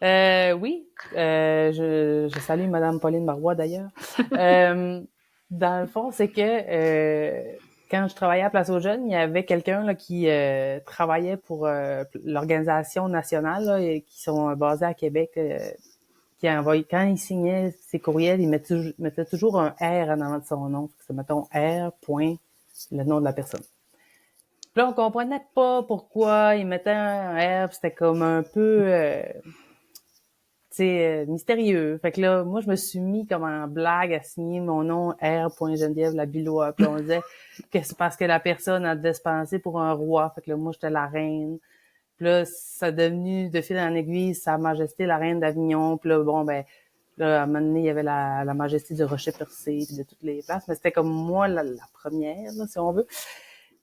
[SPEAKER 2] Oui, je salue Madame Pauline Marois d'ailleurs. Dans le fond, c'est que quand je travaillais à Place aux Jeunes, il y avait quelqu'un là, qui travaillait pour l'organisation nationale là, et qui sont basés à Québec. Qui envoyait, quand il signait ses courriels, il mettait toujours un R en avant de son nom. C'est, mettons, R, point, le nom de la personne. Puis là, on comprenait pas pourquoi il mettait un R, c'était comme un peu, mystérieux. Fait que là, moi, je me suis mis comme en blague à signer mon nom R. Geneviève Labillois. Puis on disait que c'est parce que la personne a dispensé pour un roi. Fait que là, moi, j'étais la reine. Puis là, ça a devenu, de fil en aiguille, Sa Majesté la Reine d'Avignon. Puis là, bon, ben, là, à un moment donné, il y avait la Majesté du Rocher-Percé, puis de toutes les places. Mais c'était comme moi, la première, là, si on veut.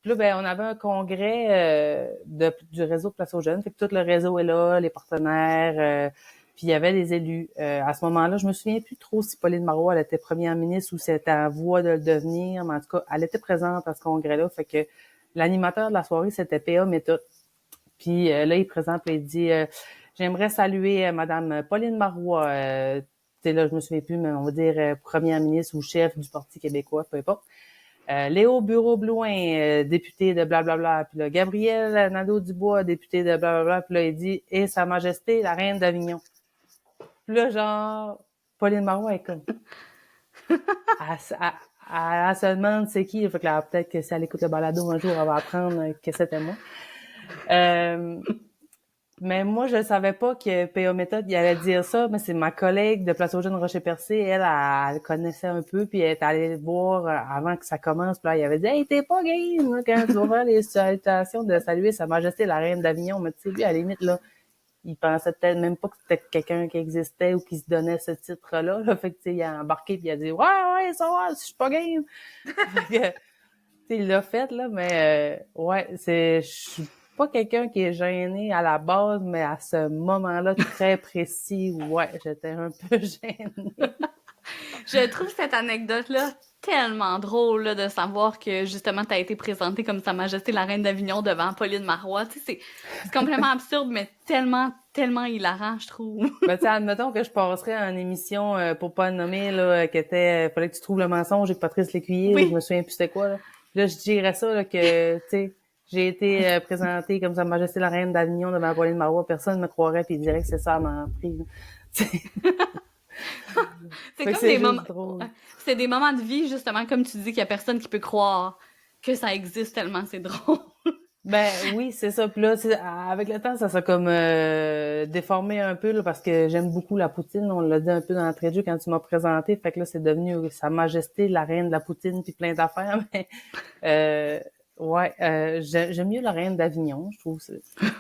[SPEAKER 2] Puis là, ben, on avait un congrès du réseau Place aux Jeunes. Fait que tout le réseau est là, les partenaires, puis il y avait des élus. À ce moment-là, je me souviens plus trop si Pauline Marois, elle était première ministre ou si elle était en voie de le devenir, mais en tout cas, elle était présente à ce congrès-là. Fait que l'animateur de la soirée, c'était P.A. Méthode. Puis là, il présente et il dit j'aimerais saluer Madame Pauline Marois, tu sais là, je me souviens plus, mais on va dire première ministre ou chef du Parti québécois, peu importe. Léo Bureau-Blouin, député de blablabla. Puis là, Gabriel Nadeau-Dubois, député de blablabla. Puis là, il dit et Sa Majesté, la Reine d'Avignon. Puis là, genre, Pauline Marois est comme... elle se demande c'est qui. Fait que là, peut-être que si elle écoute le balado un jour, elle va apprendre que c'était moi. Mais moi, je savais pas que P.A. Méthode, il allait dire ça, mais c'est ma collègue de Place aux Jeunes Rocher-Percé, elle connaissait un peu, puis elle est allée voir avant que ça commence, puis là, il avait dit « Hey, t'es pas game, là, quand tu vas faire les salutations de saluer Sa Majesté la Reine d'Avignon », mais tu sais, lui, à la limite, là, il pensait peut-être même pas que c'était quelqu'un qui existait ou qui se donnait ce titre-là, là. Fait que, tu sais, il a embarqué puis il a dit « Ouais, ça va, je suis pas game ». Fait que, tu sais, il l'a fait, là, mais ouais, je suis pas quelqu'un qui est gêné à la base, mais à ce moment-là très précis, ouais, j'étais un peu gênée.
[SPEAKER 1] Je trouve cette anecdote-là tellement drôle là, de savoir que justement tu as été présentée comme Sa Majesté la Reine d'Avignon devant Pauline Marois. Tu sais, c'est complètement absurde, mais tellement hilarant, je trouve.
[SPEAKER 2] Ben, tu sais, admettons que je passerais en émission pour pas le nommer, là, fallait que tu trouves le mensonge avec Patrice Lécuyer,
[SPEAKER 1] oui.
[SPEAKER 2] Je me souviens plus c'était quoi, là. Là, je dirais ça, là, que, tu sais, j'ai été présentée comme Sa Majesté la Reine d'Avignon devant Pauline Marois. Personne ne me croirait puis dirait que c'est ça m'a pris.
[SPEAKER 1] C'est
[SPEAKER 2] Fait que
[SPEAKER 1] comme
[SPEAKER 2] c'est
[SPEAKER 1] des
[SPEAKER 2] juste
[SPEAKER 1] moments,
[SPEAKER 2] drôle.
[SPEAKER 1] c'est des moments de vie, justement, comme tu dis, qu'il y a personne qui peut croire que ça existe tellement c'est drôle.
[SPEAKER 2] Ben oui, c'est ça. Puis là, avec le temps, ça s'est comme déformé un peu là, parce que j'aime beaucoup la poutine. On l'a dit un peu dans l'entrée de jeu quand tu m'as présenté. Fait que là, c'est devenu Sa Majesté la Reine de la poutine puis plein d'affaires. Mais euh, ouais, j'aime mieux la Reine d'Avignon. Je trouve que c'est plus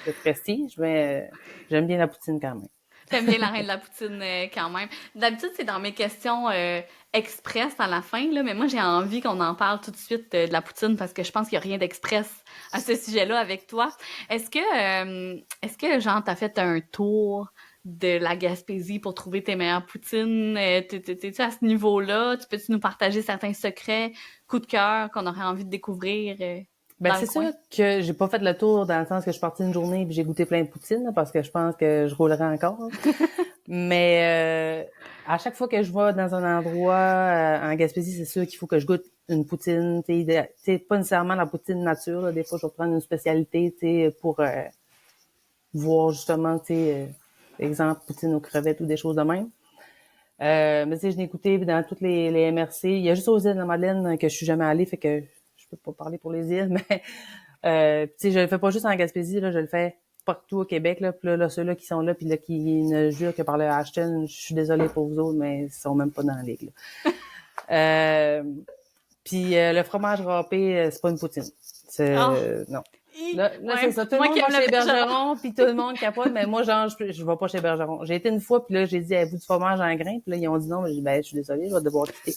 [SPEAKER 2] de prestige, mais j'aime bien la poutine quand même.
[SPEAKER 1] T'aimes bien la reine de la poutine quand même. D'habitude, c'est dans mes questions express à la fin, là, mais moi, j'ai envie qu'on en parle tout de suite de la poutine parce que je pense qu'il n'y a rien d'express à ce sujet-là avec toi. Est-ce que genre, t'as fait un tour de la Gaspésie pour trouver tes meilleures poutines? T'es-tu à ce niveau-là? Peux-tu nous partager certains secrets, coups de cœur qu'on aurait envie de découvrir
[SPEAKER 2] Ben
[SPEAKER 1] dans le
[SPEAKER 2] c'est sûr
[SPEAKER 1] coin?
[SPEAKER 2] que j'ai pas fait le tour dans le sens que je suis partie une journée puis j'ai goûté plein de poutines là, parce que je pense que je roulerai encore. Mais à chaque fois que je vais dans un endroit en Gaspésie, c'est sûr qu'il faut que je goûte une poutine. T'sais, pas nécessairement la poutine nature. Là. Des fois, je vais prendre une spécialité pour voir justement, exemple, poutine aux crevettes ou des choses de même. Mais tu sais, je l'ai écouté dans toutes les MRC. Il y a juste aux îles de la Madeleine que je suis jamais allée, fait que je peux pas parler pour les îles, mais tu sais, je le fais pas juste en Gaspésie, là, je le fais partout au Québec, là. Puis là, ceux-là qui sont là, puis là, qui ne jurent que par le Ashton, je suis désolée pour vous autres, mais ils sont même pas dans la ligue, là. Euh, puis le fromage râpé, c'est pas une poutine.
[SPEAKER 1] Ah!
[SPEAKER 2] Non.
[SPEAKER 1] Hi!
[SPEAKER 2] Là c'est
[SPEAKER 1] Ouais,
[SPEAKER 2] ça. Tout le
[SPEAKER 1] moi qui
[SPEAKER 2] monde
[SPEAKER 1] aime
[SPEAKER 2] va chez
[SPEAKER 1] le bergeron.
[SPEAKER 2] Bergeron, puis tout le monde capote, mais moi, genre, je vais pas chez Bergeron. J'ai été une fois, puis là, j'ai dit, avez-vous du fromage en grains? Puis là, ils ont dit non, mais j'ai dit, ben, je suis désolée, je vais devoir quitter.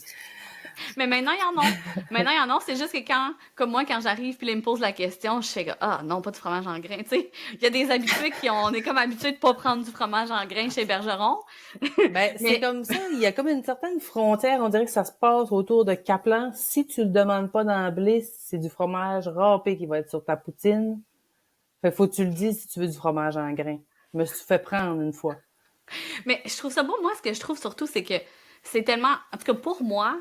[SPEAKER 1] Mais maintenant, il y en a. Maintenant, il y en a. C'est juste que quand, comme moi, quand j'arrive puis là, ils me posent la question, je fais ah non, pas de fromage en grains. Tu sais, il y a des habitués on est comme habitués de pas prendre du fromage en grains chez Bergeron.
[SPEAKER 2] Ben, c'est
[SPEAKER 1] Mais,
[SPEAKER 2] comme ça. Il y a comme une certaine frontière. On dirait que ça se passe autour de Caplan. Si tu le demandes pas d'emblée, c'est du fromage râpé qui va être sur ta poutine. Fait que faut que tu le dises si tu veux du fromage en grains. Je me suis fait prendre une fois.
[SPEAKER 1] mais je trouve ça beau. Moi, ce que je trouve surtout, c'est que c'est tellement, en tout cas pour moi,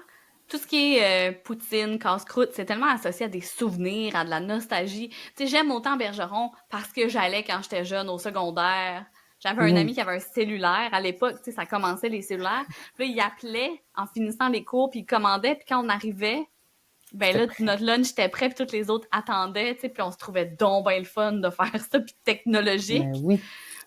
[SPEAKER 1] tout ce qui est poutine, casse-croûte, c'est tellement associé à des souvenirs, à de la nostalgie. Tu sais, j'aime autant Bergeron parce que j'allais quand j'étais jeune au secondaire. J'avais un ami
[SPEAKER 2] Mhm.
[SPEAKER 1] qui avait un cellulaire. À l'époque, tu sais, ça commençait les cellulaires. Puis là, il appelait en finissant les cours, puis il commandait. Puis quand on arrivait, ben
[SPEAKER 2] J'étais
[SPEAKER 1] là,
[SPEAKER 2] prêt.
[SPEAKER 1] notre lunch était prêt, puis toutes les autres attendaient, tu sais, puis on se trouvait donc ben le fun de faire ça, puis
[SPEAKER 2] Mais
[SPEAKER 1] technologique.
[SPEAKER 2] oui.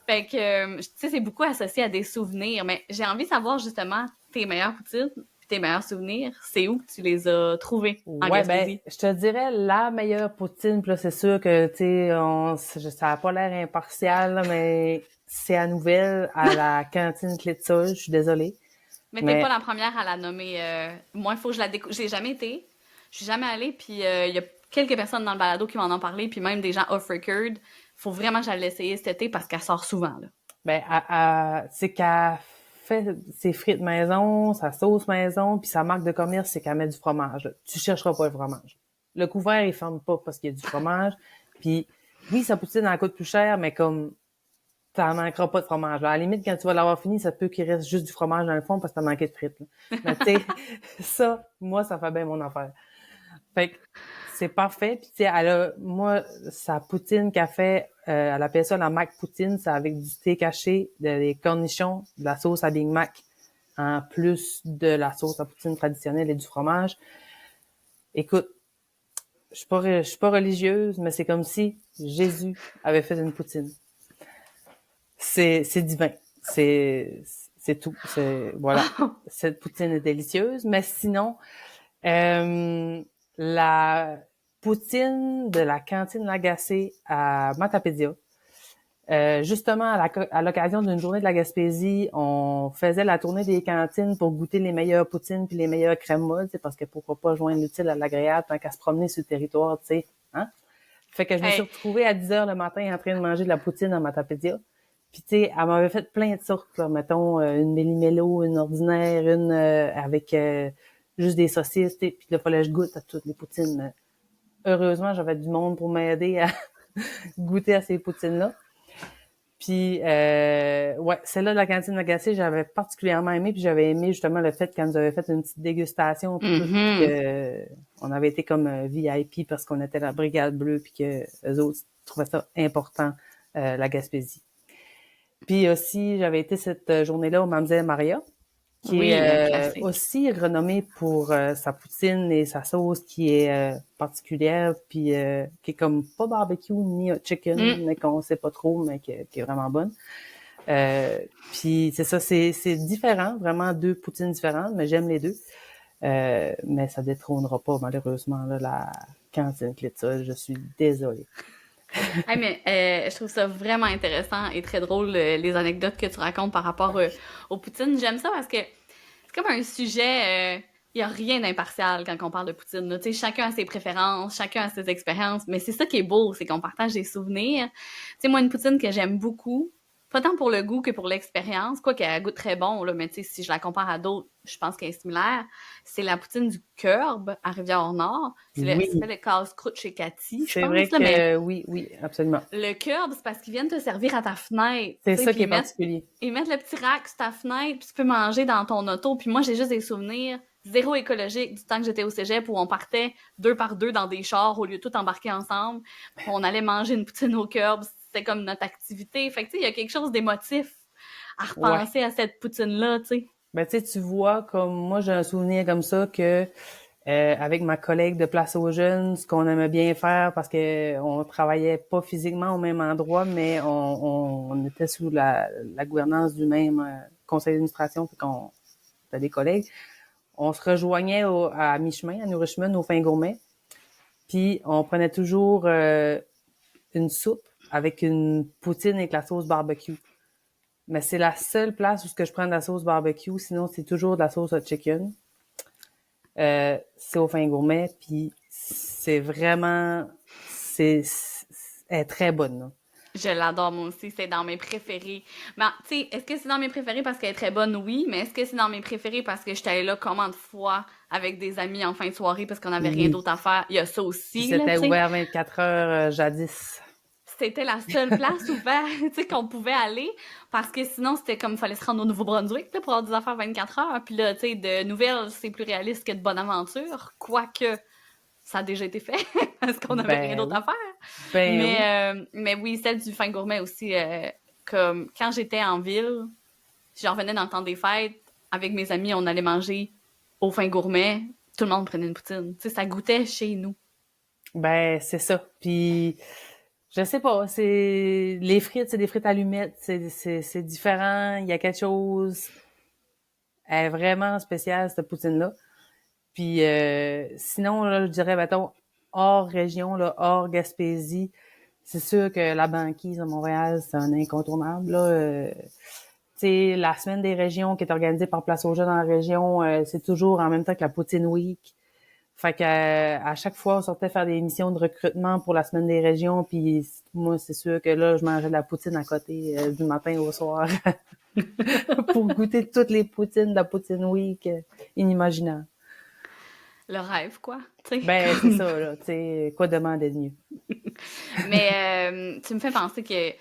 [SPEAKER 1] Fait que, tu sais, c'est beaucoup associé à des souvenirs, mais j'ai envie de savoir justement tes meilleures poutines, puis tes meilleurs souvenirs, c'est où que tu les as trouvés en
[SPEAKER 2] Ouais, ben,
[SPEAKER 1] Gaspésie?
[SPEAKER 2] je te dirais la meilleure poutine. Puis là, c'est sûr que, tu sais, ça a pas l'air impartial, là, mais c'est à Nouvelle, à la cantine Clé de Sol. Je suis désolée.
[SPEAKER 1] Mais t'es pas
[SPEAKER 2] Mais
[SPEAKER 1] la première à la nommer. Moi, il faut que je la découvre. J'ai jamais été. Je suis jamais allée, puis il y a quelques personnes dans le balado qui m'en ont parlé, puis même des gens off-record. Faut vraiment que j'aille l'essayer cet été parce qu'elle sort souvent, là.
[SPEAKER 2] ben, c'est qu'elle fait ses frites maison, sa sauce maison, puis sa marque de commerce, c'est qu'elle met du fromage. Là. Tu chercheras pas le fromage. Le couvert, il ferme pas parce qu'il y a du fromage. Puis oui, sa poutine en coûte plus cher, mais comme t'en manqueras pas de fromage. À la limite, quand tu vas l'avoir fini, ça peut qu'il reste juste du fromage dans le fond parce que t'as manqué de frites. Là. Mais tu sais, ça, moi, ça fait bien mon affaire. Fait que c'est parfait. Puis tu sais, moi, sa poutine qu'elle fait, elle appelle ça la Mac poutine, c'est avec du steak haché, des cornichons, de la sauce à Big Mac, en plus de la sauce à poutine traditionnelle et du fromage. Écoute, je suis pas religieuse, mais c'est comme si Jésus avait fait une poutine. C'est divin. C'est tout. Voilà. Cette poutine est délicieuse, mais sinon, euh, la poutine de la cantine Lagacé à Matapédia. Justement, à l'occasion d'une journée de la Gaspésie, on faisait la tournée des cantines pour goûter les meilleures poutines puis les meilleures crèmes molles, parce que pourquoi pas joindre l'utile à l'agréable tant qu'à se promener sur le territoire, tu sais. Hein? Fait que je me suis
[SPEAKER 1] Hey,
[SPEAKER 2] retrouvée à 10 heures le matin en train de manger de la poutine à Matapédia. Puis tu sais, elle m'avait fait plein de sortes, là, mettons une méli-mélo, une ordinaire, une avec juste des saucisses, puis là, fallait que je goûte à toutes les poutines. Mais heureusement, j'avais du monde pour m'aider à goûter à ces poutines-là. Puis, ouais, celle-là de la cantine Agacé, j'avais particulièrement aimé, puis j'avais aimé justement le fait quand nous avait fait une petite dégustation, puis tout, puis
[SPEAKER 1] Mhm.
[SPEAKER 2] que on avait été comme VIP parce qu'on était la Brigade Bleue, puis que eux autres trouvaient ça important, la Gaspésie. Puis aussi, j'avais été cette journée-là au Mamzelle Maria, qui
[SPEAKER 1] Oui, un
[SPEAKER 2] est
[SPEAKER 1] classique.
[SPEAKER 2] aussi renommé pour sa poutine et sa sauce qui est particulière, puis qui est comme pas barbecue ni hot chicken,
[SPEAKER 1] Mm.
[SPEAKER 2] mais qu'on sait pas trop, mais qui est vraiment bonne. Puis c'est ça, c'est différent, vraiment deux poutines différentes, mais j'aime les deux. Mais ça détrônera pas malheureusement là, la cantine Clitza, je suis désolée.
[SPEAKER 1] Hey, mais je trouve ça vraiment intéressant et très drôle, les anecdotes que tu racontes par rapport aux poutines. J'aime ça parce que c'est comme un sujet, il y a rien d'impartial quand on parle de poutine, là. Tu sais, chacun a ses préférences, chacun a ses expériences, mais c'est ça qui est beau, c'est qu'on partage des souvenirs. Tu sais, moi, une poutine que j'aime beaucoup, pas tant pour le goût que pour l'expérience, quoi qu'elle goûte très bon, là, mais tu sais, si je la compare à d'autres, je pense qu'elle est similaire, c'est la poutine du Curb à Rivière-Nord. Ça
[SPEAKER 2] Oui,
[SPEAKER 1] s'appelle le casse-croûte chez Cathy, je
[SPEAKER 2] c'est
[SPEAKER 1] pense,
[SPEAKER 2] vrai
[SPEAKER 1] là, mais
[SPEAKER 2] que oui, oui, absolument.
[SPEAKER 1] le curb, c'est parce qu'ils viennent te servir à ta fenêtre,
[SPEAKER 2] C'est
[SPEAKER 1] tu sais,
[SPEAKER 2] ça
[SPEAKER 1] puis
[SPEAKER 2] qui est particulier.
[SPEAKER 1] ils mettent le petit rack sur ta fenêtre, puis tu peux manger dans ton auto. Puis moi, j'ai juste des souvenirs zéro écologique du temps que j'étais au cégep où on partait deux par deux dans des chars au lieu de tout embarquer ensemble. Puis on allait manger une poutine au curb, c'était comme notre activité. Fait que tu sais, il y a quelque chose d'émotif à
[SPEAKER 2] Ouais.
[SPEAKER 1] repenser à cette poutine-là, tu sais.
[SPEAKER 2] Ben, tu sais, tu vois, comme moi, j'ai un souvenir comme ça que avec ma collègue de Place aux Jeunes, ce qu'on aimait bien faire parce que on travaillait pas physiquement au même endroit, mais on était sous la gouvernance du même conseil d'administration, puis qu'on était des collègues. On se rejoignait à mi-chemin, à New Richmond, au Fin Gourmet, puis on prenait toujours une soupe avec une poutine avec la sauce barbecue. Mais c'est la seule place où ce que je prends de la sauce barbecue, sinon c'est toujours de la sauce hot chicken. C'est au Fin Gourmet, puis c'est vraiment, elle est très bonne, là.
[SPEAKER 1] Je l'adore moi aussi, c'est dans mes préférés. Mais tu sais, est-ce que c'est dans mes préférés parce qu'elle est très bonne? Oui, mais est-ce que c'est dans mes préférés parce que j'étais allée là combien de fois avec des amis en fin de soirée parce qu'on avait rien
[SPEAKER 2] Oui.
[SPEAKER 1] d'autre à faire? Il y a ça
[SPEAKER 2] Puis
[SPEAKER 1] aussi, là,
[SPEAKER 2] c'était
[SPEAKER 1] tu sais.
[SPEAKER 2] ouvert 24 heures jadis.
[SPEAKER 1] C'était la seule place ouverte, tu sais, qu'on pouvait aller parce que sinon, c'était comme, il fallait se rendre au Nouveau-Brunswick, là, pour avoir des affaires 24 heures. Puis là, tu sais, de nouvelles, c'est plus réaliste que de Bonaventure, quoique ça a déjà été fait parce qu'on n'avait rien
[SPEAKER 2] Ben
[SPEAKER 1] d'autre à
[SPEAKER 2] oui.
[SPEAKER 1] faire.
[SPEAKER 2] Ben oui.
[SPEAKER 1] Mais oui, celle du Fin Gourmet aussi, comme quand j'étais en ville, j'en revenais dans le temps des fêtes, avec mes amis, on allait manger au Fin Gourmet, tout le monde prenait une poutine. Tu sais, ça goûtait chez nous.
[SPEAKER 2] Ben, c'est ça. Puis, je sais pas, c'est les frites, c'est des frites allumettes, c'est différent, il y a quelque chose, elle est vraiment spéciale, cette poutine-là. Puis, sinon, là, je dirais, mettons, hors région, là, hors Gaspésie, c'est sûr que la banquise à Montréal, c'est un incontournable, là. Tu sais, la semaine des régions qui est organisée par Place aux Jeunes dans la région, c'est toujours en même temps que la Poutine Week. Fait que à chaque fois, on sortait faire des missions de recrutement pour la semaine des régions, puis moi, c'est sûr que là, je mangeais de la poutine à côté du matin au soir pour goûter toutes les poutines de la Poutine Week inimaginables.
[SPEAKER 1] Le rêve, quoi. Tu sais,
[SPEAKER 2] Ben, c'est
[SPEAKER 1] comme...
[SPEAKER 2] ça, là, tu sais, quoi demander de mieux?
[SPEAKER 1] Mais tu me fais penser que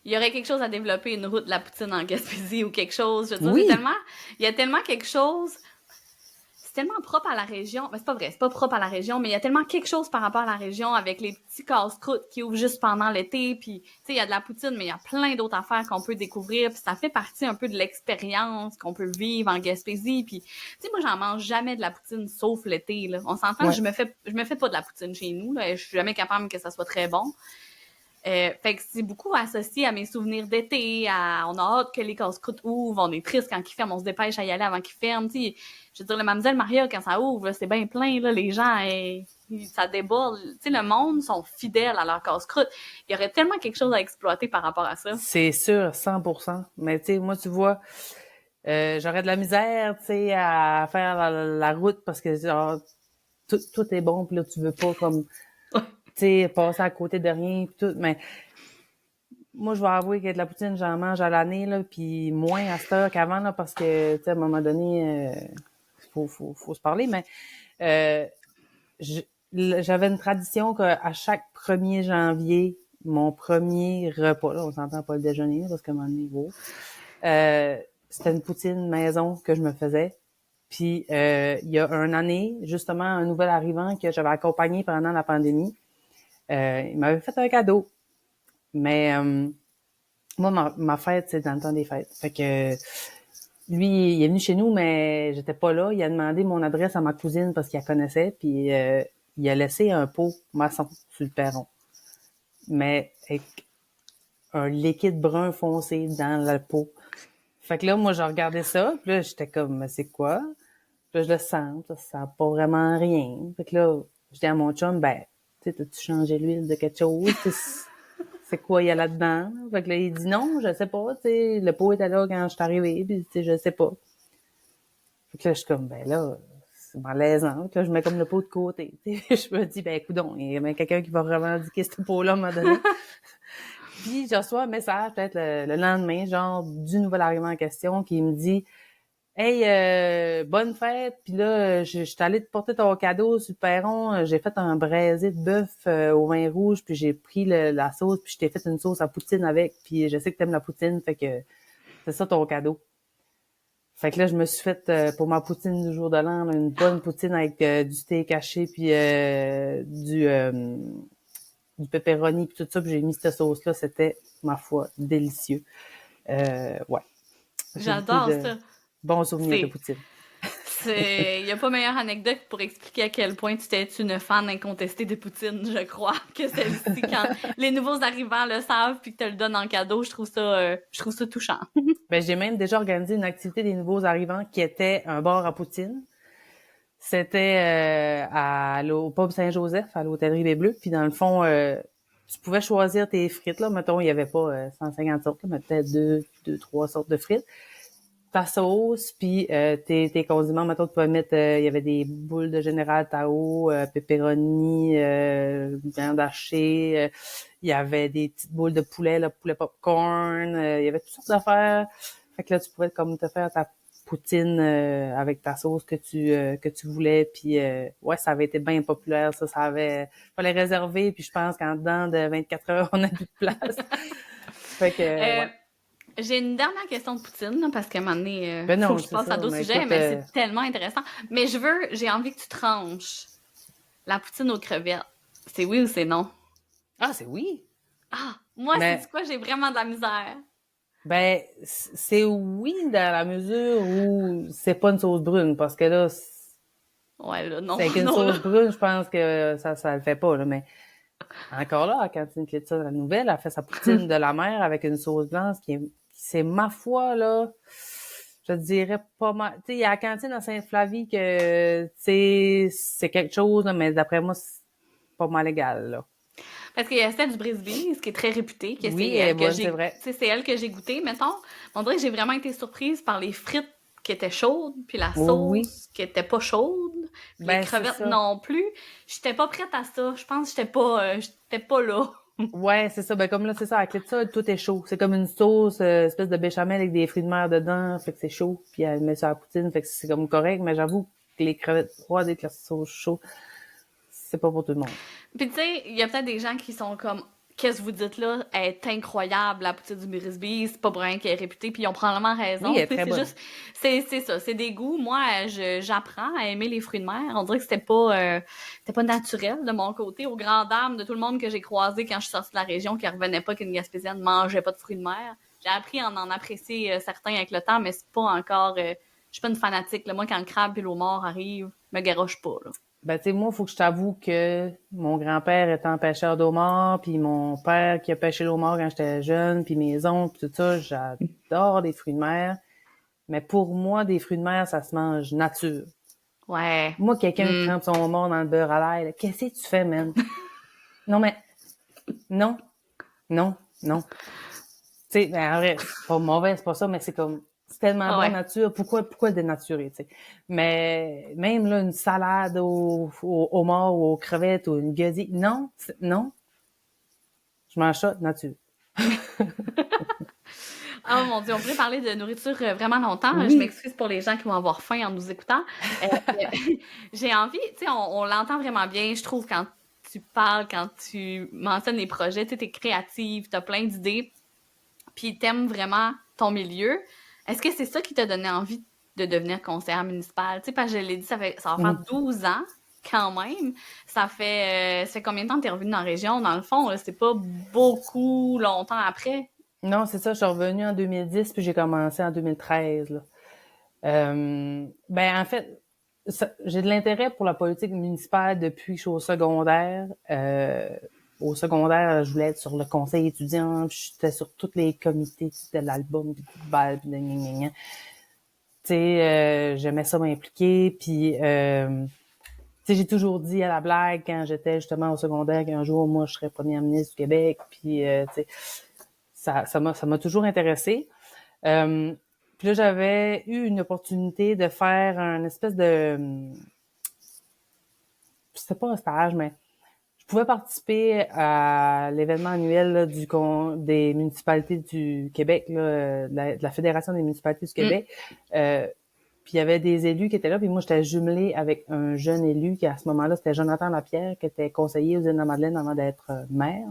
[SPEAKER 1] il y aurait quelque chose à développer, une route de la poutine en Gaspésie ou quelque chose. Je veux dire,
[SPEAKER 2] Oui!
[SPEAKER 1] il y a tellement quelque chose, c'est tellement propre à la région. Ben, c'est pas vrai, c'est pas propre à la région, mais il y a tellement quelque chose par rapport à la région avec les petits casse-croûtes qui ouvrent juste pendant l'été. Puis, tu sais, il y a de la poutine, mais il y a plein d'autres affaires qu'on peut découvrir. Puis ça fait partie un peu de l'expérience qu'on peut vivre en Gaspésie. Puis, tu sais, moi, j'en mange jamais de la poutine sauf l'été, là. On s'entend,
[SPEAKER 2] Ouais.
[SPEAKER 1] je me fais pas de la poutine chez nous, là. Je suis jamais capable que ça soit très bon. Fait que c'est beaucoup associé à mes souvenirs d'été, on a hâte que les casse-croûtes ouvrent, on est triste quand ils ferment, on se dépêche à y aller avant qu'ils ferment, tu sais. Je veux dire, le Mamzelle Maria, quand ça ouvre, là, c'est bien plein, là, les gens, ça déborde. Tu sais, le monde sont fidèles à leur casse-croûte. Il y aurait tellement quelque chose à exploiter par rapport à ça.
[SPEAKER 2] C'est sûr, 100%. Mais tu sais, moi, tu vois, j'aurais de la misère, tu sais, à faire la route parce que genre, tout est bon, puis là, tu veux pas comme, tu sais, passer à côté de rien, pis tout. Mais moi, je vais avouer que de la poutine, j'en mange à l'année, là, puis moins à cette heure qu'avant, là, parce que, tu sais, à un moment donné, faut se parler, mais euh, j'avais une tradition qu'à chaque 1er janvier, mon premier repas, là, on s'entend pas le déjeuner, parce qu'à un moment donné, c'était une poutine maison que je me faisais. Puis il y a une année, justement, un nouvel arrivant que j'avais accompagné pendant la pandémie, il m'avait fait un cadeau. Mais moi, ma fête, c'est dans le temps des fêtes. Fait que lui, il est venu chez nous, mais j'étais pas là. Il a demandé mon adresse à ma cousine parce qu'il la connaissait, puis il a laissé un pot maçon sur le perron. Mais avec un liquide brun foncé dans le pot. Fait que là, moi, je regardais ça, puis là, j'étais comme, mais c'est quoi? Puis là, je le sens, ça sent pas vraiment rien. Fait que là, je dis à mon chum, ben, tu sais, t'as-tu changé l'huile de quelque chose? C'est quoi il y a là-dedans? Fait que là, il dit non, je sais pas, tu sais, le pot était là quand je suis arrivée, puis tu sais, je sais pas. Fait que là, je suis comme, ben là, c'est malaisant. Fait que là, je mets comme le pot de côté. Je me dis, ben coudonc, il y a bien quelqu'un qui va revendiquer ce pot-là à un moment donné. Puis je reçois un message peut-être le lendemain, genre du nouvel arrivant en question, qui me dit hey, bonne fête, puis là, je suis allée te porter ton cadeau sur le perron, j'ai fait un braisé de bœuf au vin rouge, puis j'ai pris la sauce, puis je t'ai fait une sauce à poutine avec, puis je sais que t'aimes la poutine, fait que c'est ça ton cadeau. Fait que là, je me suis fait pour ma poutine du jour de l'an, là, une bonne poutine avec du steak haché, puis du pepperoni, puis tout ça, puis j'ai mis cette sauce-là, c'était, ma foi, délicieux. Ouais. J'ai beaucoup
[SPEAKER 1] J'adore
[SPEAKER 2] de
[SPEAKER 1] ça.
[SPEAKER 2] bons souvenirs de
[SPEAKER 1] C'est,
[SPEAKER 2] poutine.
[SPEAKER 1] il y a pas meilleure anecdote pour expliquer à quel point tu étais une fan incontestée de Poutine, je crois, que celle-ci. Quand les nouveaux arrivants le savent puis que tu le donnes en cadeau, je trouve ça touchant.
[SPEAKER 2] Ben, j'ai même déjà organisé une activité des nouveaux arrivants qui était un bar à poutine. C'était au pub Saint-Joseph, à l'hôtellerie des Bleus. Puis dans le fond, tu pouvais choisir tes frites. Là. Mettons, il y avait pas 150 sortes, là, mais peut-être deux, trois sortes de frites. Ta sauce, puis tes condiments. Mettons, tu pouvais mettre, il y avait des boules de Général Tao, pepperoni, viande hachée. Il y avait des petites boules de poulet, là, poulet popcorn. Il y avait toutes sortes d'affaires. Fait que là, tu pouvais comme te faire ta poutine avec ta sauce que tu voulais. Puis ouais, ça avait été bien populaire. Ça avait fallait réserver. Puis je pense qu'en dedans de 24 heures, on a plus de place. Fait que
[SPEAKER 1] Euh,
[SPEAKER 2] ouais.
[SPEAKER 1] j'ai une dernière question de Poutine, là, parce qu'à un moment donné,
[SPEAKER 2] Ben
[SPEAKER 1] faut
[SPEAKER 2] non,
[SPEAKER 1] que je
[SPEAKER 2] c'est
[SPEAKER 1] passe à
[SPEAKER 2] ça.
[SPEAKER 1] d'autres
[SPEAKER 2] Mais
[SPEAKER 1] sujets,
[SPEAKER 2] écoute,
[SPEAKER 1] mais c'est tellement intéressant. Mais j'ai envie que tu tranches la poutine aux crevettes. C'est oui ou c'est non?
[SPEAKER 2] ah, c'est oui.
[SPEAKER 1] Ah, moi,
[SPEAKER 2] Mais
[SPEAKER 1] c'est quoi, j'ai vraiment de la misère.
[SPEAKER 2] ben, c'est oui dans la mesure où c'est pas une sauce brune, parce que là,
[SPEAKER 1] Ouais, là, non,
[SPEAKER 2] c'est avec une
[SPEAKER 1] non, là.
[SPEAKER 2] sauce brune, je pense que ça le fait pas, là, mais encore là, à la cantine Clétia, la nouvelle, elle fait sa poutine de la mer avec une sauce blanche c'est ma foi, là, je te dirais pas mal. Tu sais, il y a la cantine à Sainte-Flavie que, tu sais, c'est quelque chose, là, mais d'après moi, c'est pas mal égal, là.
[SPEAKER 1] Parce qu'il y a celle du Brisbane, ce qui est très réputé, que c'est
[SPEAKER 2] Oui, elle est
[SPEAKER 1] elle que
[SPEAKER 2] bonne, c'est
[SPEAKER 1] j'ai,
[SPEAKER 2] vrai.
[SPEAKER 1] tu sais, c'est elle que j'ai goûté, mettons. On dirait que j'ai vraiment été surprise par les frites qui étaient chaudes, puis la
[SPEAKER 2] Oui,
[SPEAKER 1] sauce qui était pas chaude, puis les
[SPEAKER 2] ben c'est
[SPEAKER 1] crevettes
[SPEAKER 2] ça.
[SPEAKER 1] non plus. J'étais pas prête à ça. Je pense que j'étais pas là.
[SPEAKER 2] Ouais, c'est ça. Ben comme là, c'est ça, avec ça, tout est chaud. C'est comme une sauce, espèce de béchamel avec des fruits de mer dedans, fait que c'est chaud. Puis elle met ça à la poutine, fait que c'est comme correct. Mais j'avoue que les crevettes froides avec la sauce chaude, c'est pas pour tout le monde.
[SPEAKER 1] Puis tu sais, il y a peut-être des gens qui sont comme qu'est-ce que vous dites là, elle est incroyable la poutine du Brisbane, c'est pas pour rien qu'elle est réputée, puis ils ont probablement
[SPEAKER 2] Oui,
[SPEAKER 1] raison.
[SPEAKER 2] elle est
[SPEAKER 1] Tu sais,
[SPEAKER 2] très
[SPEAKER 1] c'est
[SPEAKER 2] bonne.
[SPEAKER 1] juste c'est ça, c'est des goûts. Moi, j'apprends à aimer les fruits de mer. On dirait que c'était pas naturel de mon côté, aux grandes dames de tout le monde que j'ai croisé quand je suis sortie de la région qui revenait pas qu'une Gaspésienne mangeait pas de fruits de mer. J'ai appris à en apprécier certains avec le temps, mais c'est pas encore je suis pas une fanatique là. Moi quand le crabe et l'homard arrivent, me garoche pas là.
[SPEAKER 2] Ben tu sais, moi, faut que je t'avoue que mon grand-père étant pêcheur d'homard, puis mon père qui a pêché l'homard quand j'étais jeune, puis mes oncles, puis tout ça, j'adore les fruits de mer. Mais pour moi, des fruits de mer, ça se mange nature.
[SPEAKER 1] Ouais.
[SPEAKER 2] Moi, quelqu'un qui trempe son homard dans le beurre à l'ail, là, qu'est-ce que tu fais, man? Non, mais non, non, non. Tu sais, ben, en vrai, c'est pas mauvais, c'est pas ça, mais c'est comme, c'est tellement bon
[SPEAKER 1] Ouais.
[SPEAKER 2] nature, pourquoi le dénaturer, tu sais? Mais même là, une salade au homard ou aux crevettes ou une guedille, non, non, je mange ça nature.
[SPEAKER 1] Oh mon Dieu, on pourrait parler de nourriture vraiment longtemps. Je
[SPEAKER 2] Oui.
[SPEAKER 1] m'excuse pour les gens qui vont avoir faim en nous écoutant. Euh, j'ai envie, tu sais, on l'entend vraiment bien, je trouve, quand tu parles, quand tu mentionnes les projets, tu es créative, tu as plein d'idées, puis t'aimes vraiment ton milieu. Est-ce que c'est ça qui t'a donné envie de devenir conseillère municipale? Tu sais, parce que je l'ai dit, ça va faire 12 ans quand même. Ça fait combien de temps que t'es revenue dans la région? Dans le fond, là, c'est pas beaucoup longtemps après.
[SPEAKER 2] Non, c'est ça, je suis revenue en 2010, puis j'ai commencé en 2013, là. En fait, j'ai de l'intérêt pour la politique municipale depuis que je suis au secondaire. Au secondaire, je voulais être sur le conseil étudiant, puis j'étais sur tous les comités de l'album, puis du bal, puis de gna gna gna. Tu sais, j'aimais ça m'impliquer, puis tu sais, j'ai toujours dit à la blague quand j'étais justement au secondaire qu'un jour, moi, je serais première ministre du Québec, puis tu sais, ça m'a toujours intéressée. Puis là, j'avais eu une opportunité de faire un espèce de... C'était pas un stage, mais je pouvais participer à l'événement annuel là, des municipalités du Québec, là, de la Fédération des municipalités du Québec. Puis il y avait des élus qui étaient là, puis moi, j'étais jumelée avec un jeune élu qui, à ce moment-là, c'était Jonathan Lapierre, qui était conseiller aux Îles-de-la-Madeleine avant d'être maire.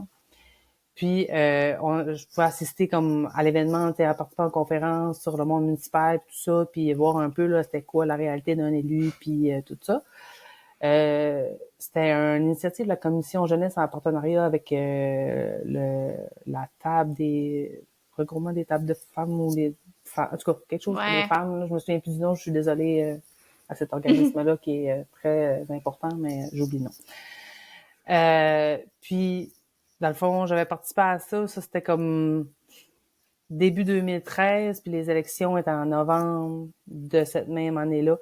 [SPEAKER 2] Puis, je pouvais assister comme à l'événement, à participer en conférence sur le monde municipal, tout ça, puis voir un peu là c'était quoi la réalité d'un élu, puis tout ça. C'était une initiative de la commission jeunesse en partenariat avec la table des regroupement des tables de femmes ou des femmes, en tout cas quelque chose pour les femmes. Là, je me souviens plus du nom, je suis désolée à cet organisme-là qui est très important, mais j'oublie le nom. Puis dans le fond, j'avais participé à ça. Ça, c'était comme début 2013, puis les élections étaient en novembre de cette même année-là.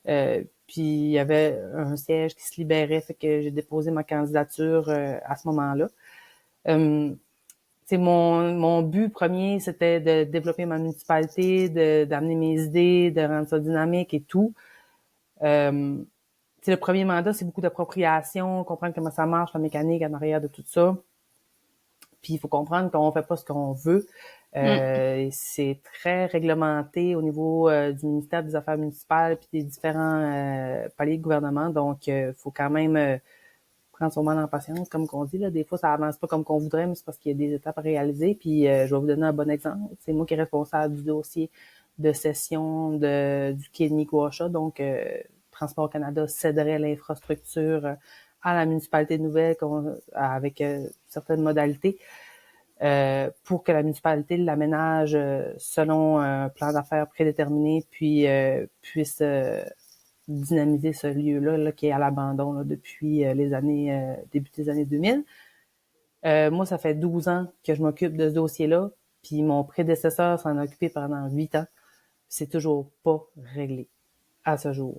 [SPEAKER 2] Puis il y avait un siège qui se libérait, fait que j'ai déposé ma candidature à ce moment-là. Mon but premier, c'était de développer ma municipalité, d'amener mes idées, de rendre ça dynamique et tout. Le premier mandat, c'est beaucoup d'appropriation, comprendre comment ça marche, la mécanique en arrière de tout ça. Puis il faut comprendre qu'on fait pas ce qu'on veut. C'est très réglementé au niveau du ministère des Affaires municipales puis des différents paliers de gouvernement. Donc, faut quand même prendre son mal en patience, comme qu'on dit. Là. Des fois, ça avance pas comme qu'on voudrait, mais c'est parce qu'il y a des étapes à réaliser. Puis, je vais vous donner un bon exemple. C'est moi qui est responsable du dossier de cession du quai de Miguasha. Donc, Transport Canada céderait l'infrastructure à la municipalité de Nouvelle avec certaines modalités pour que la municipalité l'aménage selon un plan d'affaires prédéterminé puis puisse dynamiser ce lieu-là là, qui est à l'abandon là, depuis les années début des années 2000. Moi, ça fait 12 ans que je m'occupe de ce dossier-là, puis mon prédécesseur s'en a occupé pendant 8 ans. C'est toujours pas réglé à ce jour.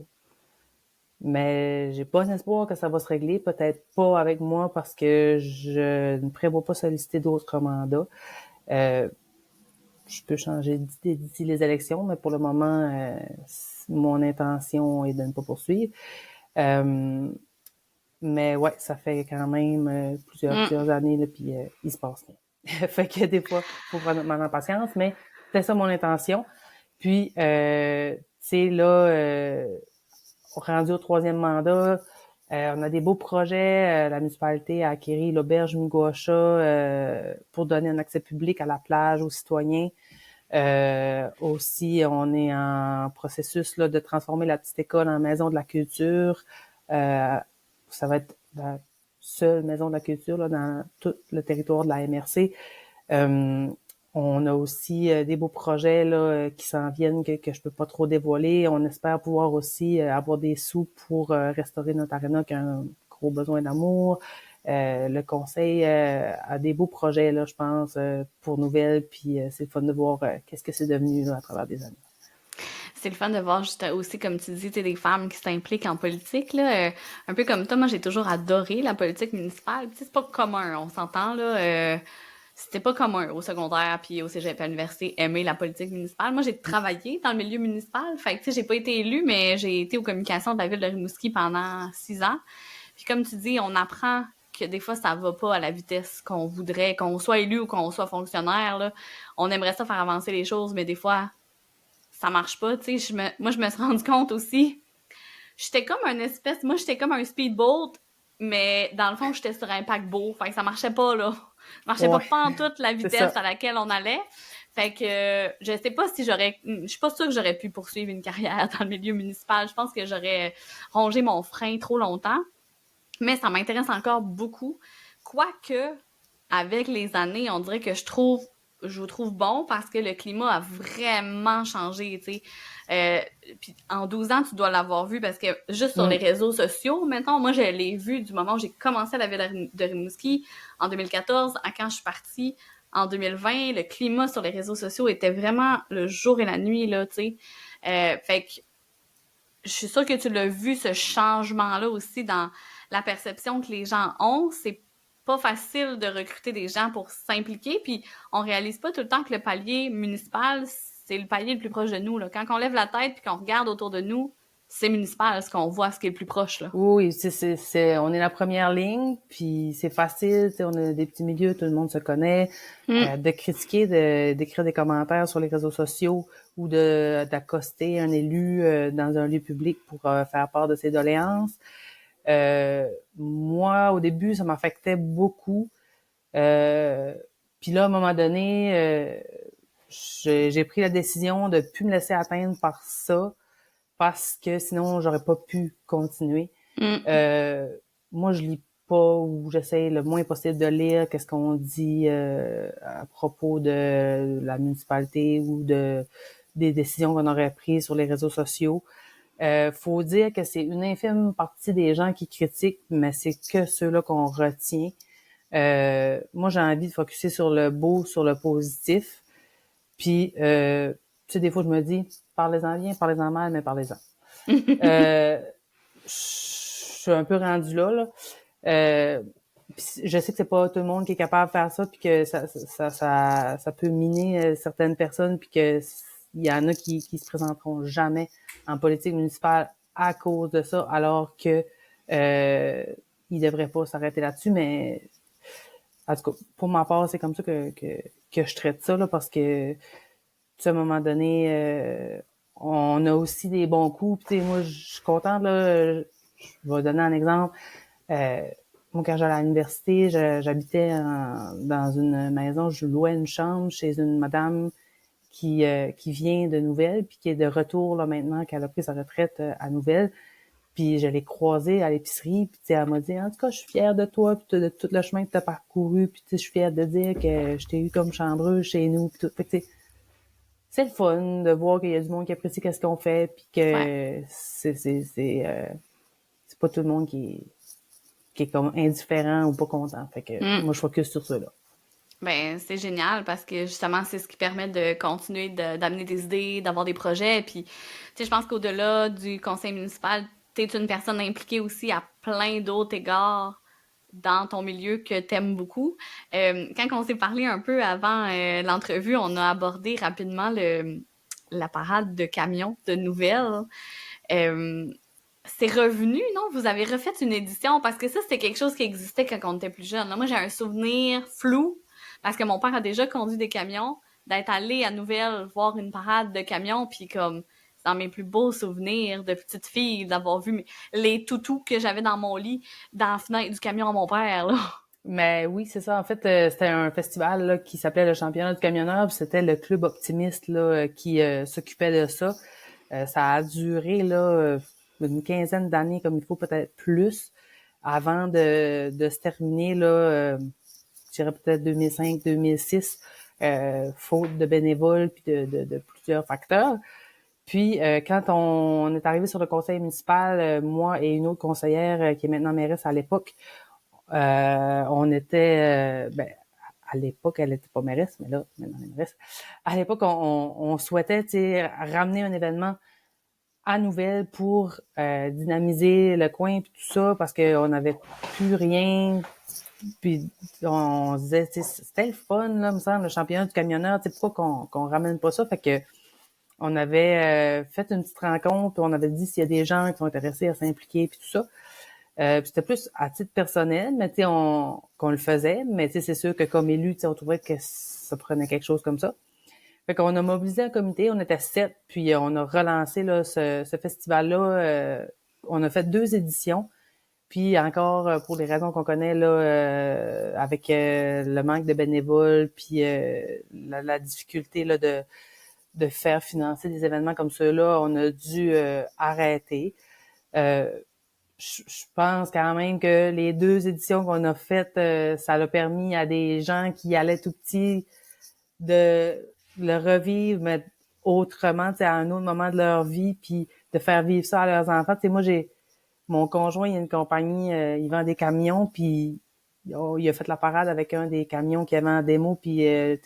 [SPEAKER 2] Mais j'ai pas espoir que ça va se régler, peut-être pas avec moi parce que je ne prévois pas solliciter d'autres mandats. Je peux changer d'idée d'ici les élections, mais pour le moment, mon intention est de ne pas poursuivre. Mais ouais, ça fait quand même plusieurs années, là, puis il se passe rien. Fait que des fois, faut prendre notre mal en patience, mais c'était ça mon intention. Puis, tu sais, là, rendu au 3e mandat, on a des beaux projets. La municipalité a acquis l'auberge Miguasha pour donner un accès public à la plage aux citoyens. Aussi, on est en processus là, de transformer la petite école en maison de la culture. Ça va être la seule maison de la culture là, dans tout le territoire de la MRC. On a aussi des beaux projets là qui s'en viennent que je peux pas trop dévoiler. On espère pouvoir aussi avoir des sous pour restaurer notre aréna qui a un gros besoin d'amour. Le conseil a des beaux projets là, je pense, pour Nouvelle. Puis c'est le fun de voir qu'est-ce que c'est devenu là, à travers des années.
[SPEAKER 1] C'est le fun de voir juste aussi, comme tu dis, des femmes qui s'impliquent en politique. Là, un peu comme toi, moi, j'ai toujours adoré la politique municipale. C'est pas commun, on s'entend, là. C'était pas commun au secondaire puis au cégep à l'université aimer la politique municipale. Moi, j'ai travaillé dans le milieu municipal. Fait que, tu sais, j'ai pas été élue, mais j'ai été aux communications de la ville de Rimouski pendant 6 ans. Puis comme tu dis, on apprend que des fois, ça va pas à la vitesse qu'on voudrait, qu'on soit élu ou qu'on soit fonctionnaire, là. On aimerait ça faire avancer les choses, mais des fois, ça marche pas, tu sais. Moi, je me suis rendu compte aussi. J'étais comme un speedboat mais dans le fond, j'étais sur un paquebot. Fait que ça marchait pas, là. Ça marchait
[SPEAKER 2] Ouais,
[SPEAKER 1] pas en toute la
[SPEAKER 2] c'est
[SPEAKER 1] vitesse
[SPEAKER 2] ça.
[SPEAKER 1] à laquelle on allait. Fait que je sais pas si je suis pas sûre que j'aurais pu poursuivre une carrière dans le milieu municipal. Je pense que j'aurais rongé mon frein trop longtemps. Mais ça m'intéresse encore beaucoup. Quoique, avec les années, on dirait que je vous trouve bon parce que le climat a vraiment changé, tu sais. Puis en 12 ans, tu dois l'avoir vu parce que juste sur les
[SPEAKER 2] Mm.
[SPEAKER 1] réseaux sociaux, maintenant, moi, je l'ai vu du moment où j'ai commencé à la ville de Rimouski en 2014 à quand je suis partie en 2020. Le climat sur les réseaux sociaux était vraiment le jour et la nuit, là, tu sais. Fait que je suis sûre que tu l'as vu, ce changement-là aussi dans la perception que les gens ont. C'est pas facile de recruter des gens pour s'impliquer, puis on réalise pas tout le temps que le palier municipal, c'est le palier le plus proche de nous, là. Quand on lève la tête puis qu'on regarde autour de nous, c'est municipal, ce qu'on voit, ce qui est le plus proche, là.
[SPEAKER 2] Oui, on est la première ligne, puis c'est facile, tu sais, on a des petits milieux, tout le monde se connaît,
[SPEAKER 1] Mm.
[SPEAKER 2] de critiquer, d'écrire des commentaires sur les réseaux sociaux ou d'accoster un élu dans un lieu public pour faire part de ses doléances. Moi, au début, ça m'affectait beaucoup. Euh, Puis là, à un moment donné, j'ai pris la décision de plus me laisser atteindre par ça parce que sinon, j'aurais pas pu continuer.
[SPEAKER 1] Mm.
[SPEAKER 2] Euh, Moi, je lis pas ou j'essaie le moins possible de lire qu'est-ce qu'on dit à propos de la municipalité ou des décisions qu'on aurait prises sur les réseaux sociaux. Faut dire que c'est une infime partie des gens qui critiquent, mais c'est que ceux-là qu'on retient. Moi, j'ai envie de focuser sur le beau, sur le positif. Puis, tu sais, des fois, je me dis, parlez-en bien, parlez-en mal, mais parlez-en. Euh, je suis un peu rendue là. Je sais que c'est pas tout le monde qui est capable de faire ça, puis que ça peut miner certaines personnes, puis que il y en a qui se présenteront jamais en politique municipale à cause de ça, alors que ils devraient pas s'arrêter là-dessus. Mais en tout cas, pour ma part, c'est comme ça que je traite ça là, parce que à un moment donné, on a aussi des bons coups. Puis, moi, je suis contente, là. Je vais donner un exemple. Euh, Moi, quand j'allais à l'université, j'habitais dans une maison, je louais une chambre chez une madame qui vient de Nouvelle, puis qui est de retour là maintenant, qu'elle a pris sa retraite à Nouvelle. Puis je l'ai croisée à l'épicerie, puis elle m'a dit, en tout cas, je suis fière de toi, puis de tout le chemin que tu as parcouru, puis je suis fière de dire que je t'ai eu comme chambreuse chez nous, puis tout. Fait que, c'est le fun de voir qu'il y a du monde qui apprécie ce qu'on fait, puis
[SPEAKER 1] Ouais.
[SPEAKER 2] que c'est pas tout le monde qui est comme indifférent ou pas content. Fait que
[SPEAKER 1] Mm.
[SPEAKER 2] moi, je focus sur ça, là.
[SPEAKER 1] Ben, c'est génial parce que justement, c'est ce qui permet de continuer d'amener des idées, d'avoir des projets. Puis, tu sais, je pense qu'au-delà du conseil municipal, t'es une personne impliquée aussi à plein d'autres égards dans ton milieu que t'aimes beaucoup. Quand on s'est parlé un peu avant l'entrevue, on a abordé rapidement la parade de camions de nouvelles. Euh, c'est revenu, non? Vous avez refait une édition parce que ça, c'était quelque chose qui existait quand on était plus jeune. Moi, j'ai un souvenir flou parce que mon père a déjà conduit des camions, d'être allé à Nouvelle voir une parade de camions, puis comme c'est dans mes plus beaux souvenirs de petite fille, d'avoir vu les toutous que j'avais dans mon lit dans la fenêtre du camion à mon père, là.
[SPEAKER 2] Mais oui, c'est ça. En fait, c'était un festival là, qui s'appelait le Championnat du camionneur, puis c'était le club optimiste là, qui s'occupait de ça. Ça a duré là une quinzaine d'années, comme il faut, peut-être plus, avant de se terminer là, je dirais peut-être 2005-2006, faute de bénévoles puis de plusieurs facteurs. Puis, quand on est arrivé sur le conseil municipal, moi et une autre conseillère qui est maintenant mairesse à l'époque, on était, à l'époque, elle était pas mairesse, mais là, maintenant elle est mairesse. À l'époque, on souhaitait, tu sais, ramener un événement à Nouvelle pour dynamiser le coin puis tout ça, parce qu'on n'avait plus rien. Puis on se disait, tu sais, c'était le fun, là, me semble, le championnat du camionneur, tu sais, pourquoi qu'on ramène pas ça? Fait que on avait fait une petite rencontre, puis on avait dit s'il y a des gens qui sont intéressés à s'impliquer puis tout ça. Puis c'était plus à titre personnel, mais tu sais, qu'on le faisait, mais tu sais, c'est sûr que comme élu, tu sais, on trouvait que ça prenait quelque chose comme ça. Fait qu'on a mobilisé un comité, on était 7, puis on a relancé là ce festival-là. On a fait 2 éditions. Puis encore, pour les raisons qu'on connaît, là, avec le manque de bénévoles, puis la difficulté là, de faire financer des événements comme ceux-là, on a dû arrêter. Je pense quand même que les 2 éditions qu'on a faites, ça a permis à des gens qui allaient tout petits de le revivre, mais autrement, à un autre moment de leur vie, puis de faire vivre ça à leurs enfants. Moi, mon conjoint, il a une compagnie, il vend des camions, puis il a fait la parade avec un des camions qui avait en démo, puis j'ai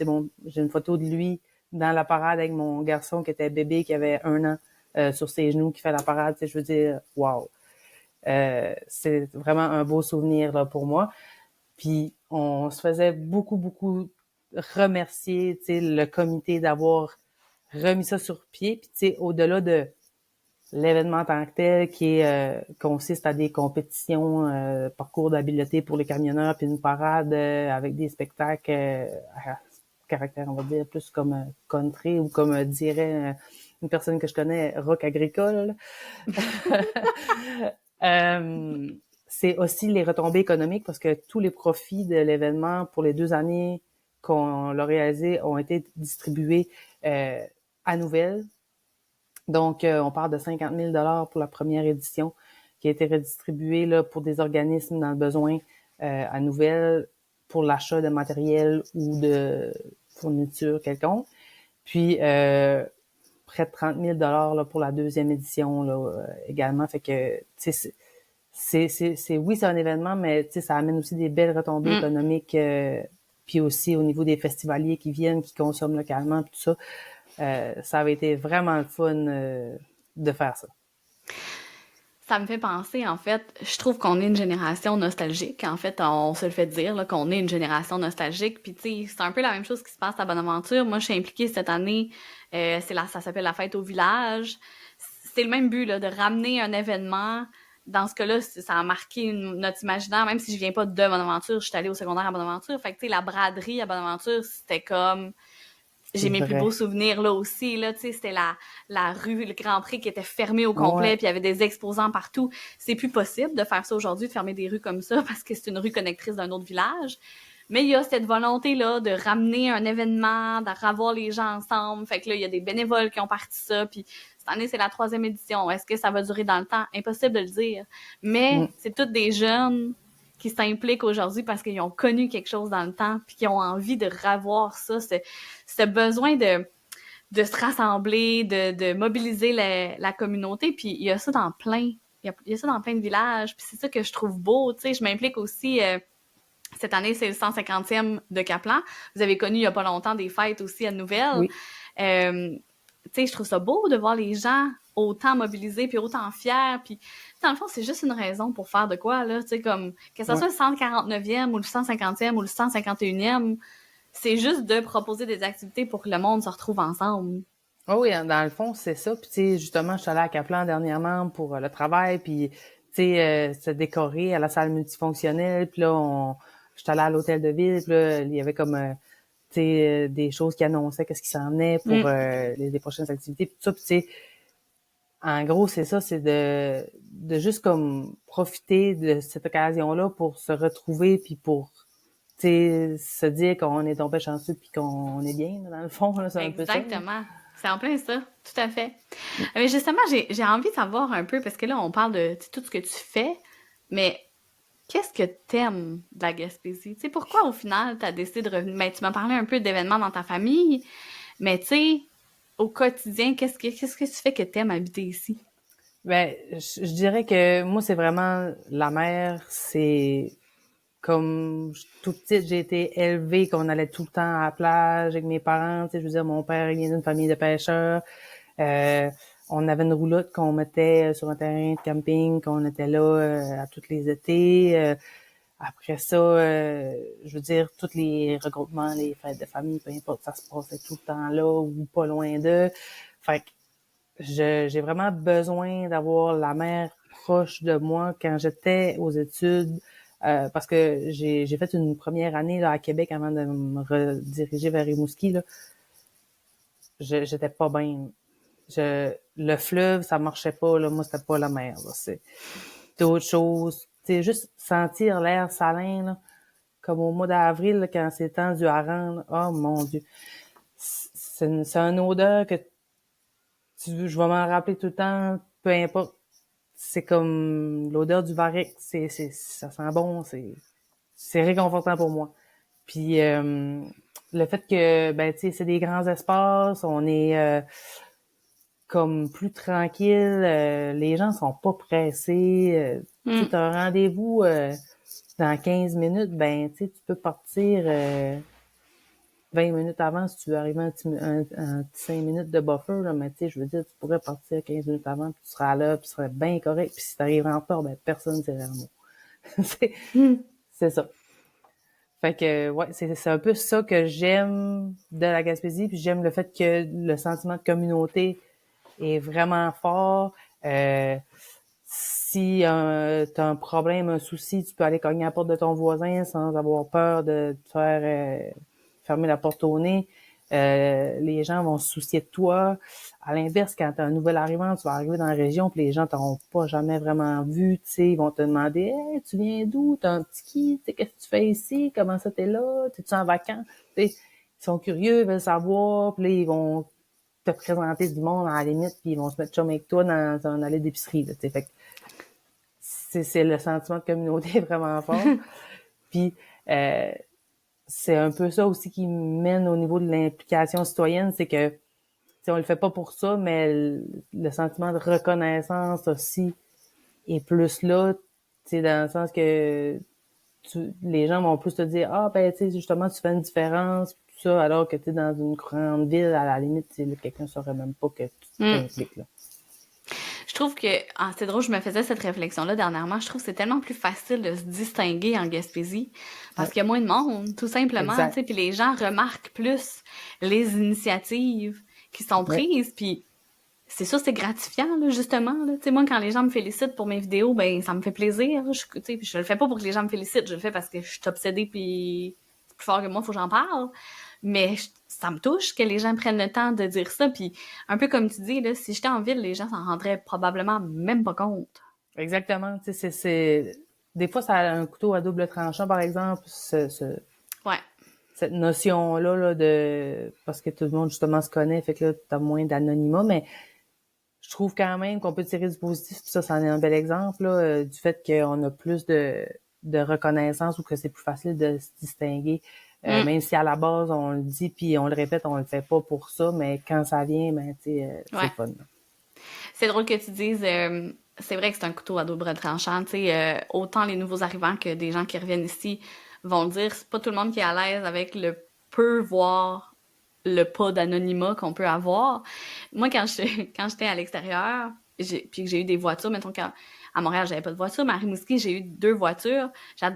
[SPEAKER 2] une photo de lui dans la parade avec mon garçon qui était bébé, qui avait 1 an sur ses genoux, qui fait la parade. Je veux dire, wow. C'est vraiment un beau souvenir là, pour moi. Puis on se faisait beaucoup remercier le comité d'avoir remis ça sur pied. Puis au-delà de l'événement en tant que tel qui consiste à des compétitions parcours d'habileté pour les camionneurs, puis une parade avec des spectacles à caractère, on va dire, plus comme country ou comme dirait une personne que je connais, rock agricole. C'est aussi les retombées économiques parce que tous les profits de l'événement pour les 2 années qu'on l'a réalisé ont été distribués à Nouvelle. Donc, on parle de 50 000 $ pour la première édition qui a été redistribuée là, pour des organismes dans le besoin à Nouvelle pour l'achat de matériel ou de fourniture quelconque. Puis, près de 30 000 $ là, pour la 2e édition là, également. Fait que, tu sais, oui, c'est un événement, mais tu sais, ça amène aussi des belles retombées économiques. Puis aussi au niveau des festivaliers qui viennent, qui consomment localement, tout ça. Ça avait été vraiment le fun de faire ça.
[SPEAKER 1] Ça me fait penser, en fait, je trouve qu'on est une génération nostalgique. En fait, on se le fait dire là, qu'on est une génération nostalgique. Puis, tu sais, c'est un peu la même chose qui se passe à Bonaventure. Moi, je suis impliquée cette année. Ça s'appelle la fête au village. C'est le même but, là, de ramener un événement. Dans ce cas-là, ça a marqué notre imaginaire. Même si je viens pas de Bonaventure, je suis allée au secondaire à Bonaventure. Fait que, tu sais, la braderie à Bonaventure, c'était comme... J'ai mes plus beaux souvenirs là aussi, là, tu sais, c'était la rue, le Grand Prix qui était fermé au complet, puis il y avait des exposants partout. C'est plus possible de faire ça aujourd'hui, de fermer des rues comme ça, parce que c'est une rue connectrice d'un autre village. Mais il y a cette volonté-là de ramener un événement, de ravoir les gens ensemble. Fait que là, il y a des bénévoles qui ont parti ça, puis cette année, c'est la 3e édition. Est-ce que ça va durer dans le temps? Impossible de le dire. Mais c'est toutes des jeunes qui s'impliquent aujourd'hui parce qu'ils ont connu quelque chose dans le temps puis qui ont envie de revoir ça, ce besoin de se rassembler, de mobiliser la communauté. Puis il y a ça dans plein, il y a ça dans plein de villages. Puis c'est ça que je trouve beau. Tu sais, je m'implique aussi... cette année, c'est le 150e de Caplan. Vous avez connu il y a pas longtemps des fêtes aussi à Nouvelle.
[SPEAKER 2] Oui.
[SPEAKER 1] Tu sais, je trouve ça beau de voir les gens autant mobilisés puis autant fiers. Puis, dans le fond, c'est juste une raison pour faire de quoi, là. Tu sais, comme, que ça soit le 149e ou le 150e ou le 151e, c'est juste de proposer des activités pour que le monde se retrouve ensemble.
[SPEAKER 2] Oh oui, dans le fond, c'est ça. Puis, tu sais, justement, je suis allée à Caplan dernièrement pour le travail, puis, tu sais, se décorer à la salle multifonctionnelle. Puis là, je suis allée à l'hôtel de ville, puis là, il y avait comme... des choses qui annonçaient qu'est-ce qui s'en venait pour les prochaines activités, puis tout ça. Puis, tu sais, en gros, c'est ça, c'est de juste comme profiter de cette occasion-là pour se retrouver, puis pour, tu sais, se dire qu'on est tombé chanceux, puis qu'on est bien, dans le fond, là, c'est un peu ça.
[SPEAKER 1] Exactement. C'est en plein ça, tout à fait. Mais justement, j'ai envie de savoir un peu, parce que là, on parle de tout ce que tu fais, mais qu'est-ce que t'aimes de la Gaspésie? Tu sais, pourquoi au final t'as décidé de revenir? Ben, tu m'as parlé un peu d'événements dans ta famille, mais tu sais, au quotidien, qu'est-ce que tu fais que t'aimes habiter ici?
[SPEAKER 2] Ben, je dirais que moi, c'est vraiment la mer, c'est comme toute petite, j'ai été élevée qu'on allait tout le temps à la plage avec mes parents. Tu sais, je veux dire, mon père il vient d'une famille de pêcheurs. On avait une roulotte qu'on mettait sur un terrain de camping, qu'on était là à tous les étés. Après ça, je veux dire, tous les regroupements, les fêtes de famille, peu importe, ça se passait tout le temps là ou pas loin d'eux. Fait que j'ai vraiment besoin d'avoir la mer proche de moi quand j'étais aux études. Parce que j'ai fait une première année là, à Québec avant de me rediriger vers Rimouski. Là. J'étais pas bien. Le fleuve, ça marchait pas. Là. Moi, c'était pas la mer. Là. C'est d'autres choses. sais, juste sentir l'air salin, là, comme au mois d'avril, là, quand c'est le temps du hareng, là. Oh mon Dieu. C'est une odeur que je vais m'en rappeler tout le temps, peu importe. C'est comme l'odeur du varech, ça sent bon, c'est réconfortant pour moi. Puis le fait que ben tu sais c'est des grands espaces, on est comme plus tranquille, les gens sont pas pressés, tu sais t'as un rendez-vous dans 15 minutes, ben tu sais tu peux partir 20 minutes avant si tu veux arriver un petit 5 minutes de buffer là, mais tu sais je veux dire tu pourrais partir 15 minutes avant puis tu seras là, puis tu serais bien correct, puis si t'arrives en retard, ben personne ne dirait un mot. c'est c'est ça. Fait que ouais, c'est un peu ça que j'aime de la Gaspésie, puis j'aime le fait que le sentiment de communauté est vraiment fort. Si t'as un problème, un souci, tu peux aller cogner à la porte de ton voisin sans avoir peur de te faire fermer la porte au nez. Les gens vont se soucier de toi. À l'inverse, quand t'es un nouvel arrivant, tu vas arriver dans la région, puis les gens t'auront pas jamais vraiment vu, tu sais, ils vont te demander hey, tu viens d'où? T'as un petit qui? Qu'est-ce que tu fais ici? Comment ça t'es là? T'es-tu en vacances? T'sais, ils sont curieux, ils veulent savoir, puis là, ils vont te présenter du monde à la limite, puis ils vont se mettre chum avec toi dans un allée d'épicerie. Là, fait que c'est le sentiment de communauté vraiment fort. Puis c'est un peu ça aussi qui mène au niveau de l'implication citoyenne, c'est que on le fait pas pour ça, mais le sentiment de reconnaissance aussi est plus là, dans le sens que les gens vont plus te dire ah ben tu sais justement tu fais une différence tout ça, alors que tu es dans une grande ville à la limite quelqu'un saurait même pas que tu t'impliques là.
[SPEAKER 1] Je trouve que, c'est drôle, je me faisais cette réflexion-là dernièrement, je trouve que c'est tellement plus facile de se distinguer en Gaspésie, parce qu'il y a moins de monde, tout simplement, tu sais, puis les gens remarquent plus les initiatives qui sont prises, puis c'est sûr, c'est gratifiant, là, justement, là. Tu sais, moi, quand les gens me félicitent pour mes vidéos, ben, ça me fait plaisir, tu sais, puis je le fais pas pour que les gens me félicitent, je le fais parce que je suis obsédée, puis c'est plus fort que moi, faut que j'en parle. Mais ça me touche que les gens prennent le temps de dire ça, puis un peu comme tu dis, là, si j'étais en ville, les gens s'en rendraient probablement même pas compte.
[SPEAKER 2] Exactement, tu sais, des fois, ça a un couteau à double tranchant, par exemple,
[SPEAKER 1] Ouais.
[SPEAKER 2] cette notion-là, là, parce que tout le monde, justement, se connaît, fait que là, t'as moins d'anonymat, mais je trouve quand même qu'on peut tirer du positif, puis ça, c'en est un bel exemple, là, du fait qu'on a plus de reconnaissance ou que c'est plus facile de se distinguer. Même si à la base, on le dit, puis on le répète, on le fait pas pour ça, mais quand ça vient, ben, tu sais, c'est fun. Là.
[SPEAKER 1] C'est drôle que tu dises, c'est vrai que c'est un couteau à double tranchant, tu sais, autant les nouveaux arrivants que des gens qui reviennent ici vont le dire, c'est pas tout le monde qui est à l'aise avec le peu, voire le pas d'anonymat qu'on peut avoir. Moi, quand j'étais à l'extérieur, puis que j'ai eu des voitures, mettons qu'à Montréal, j'avais pas de voiture, mais à Rimouski, j'ai eu 2 voitures.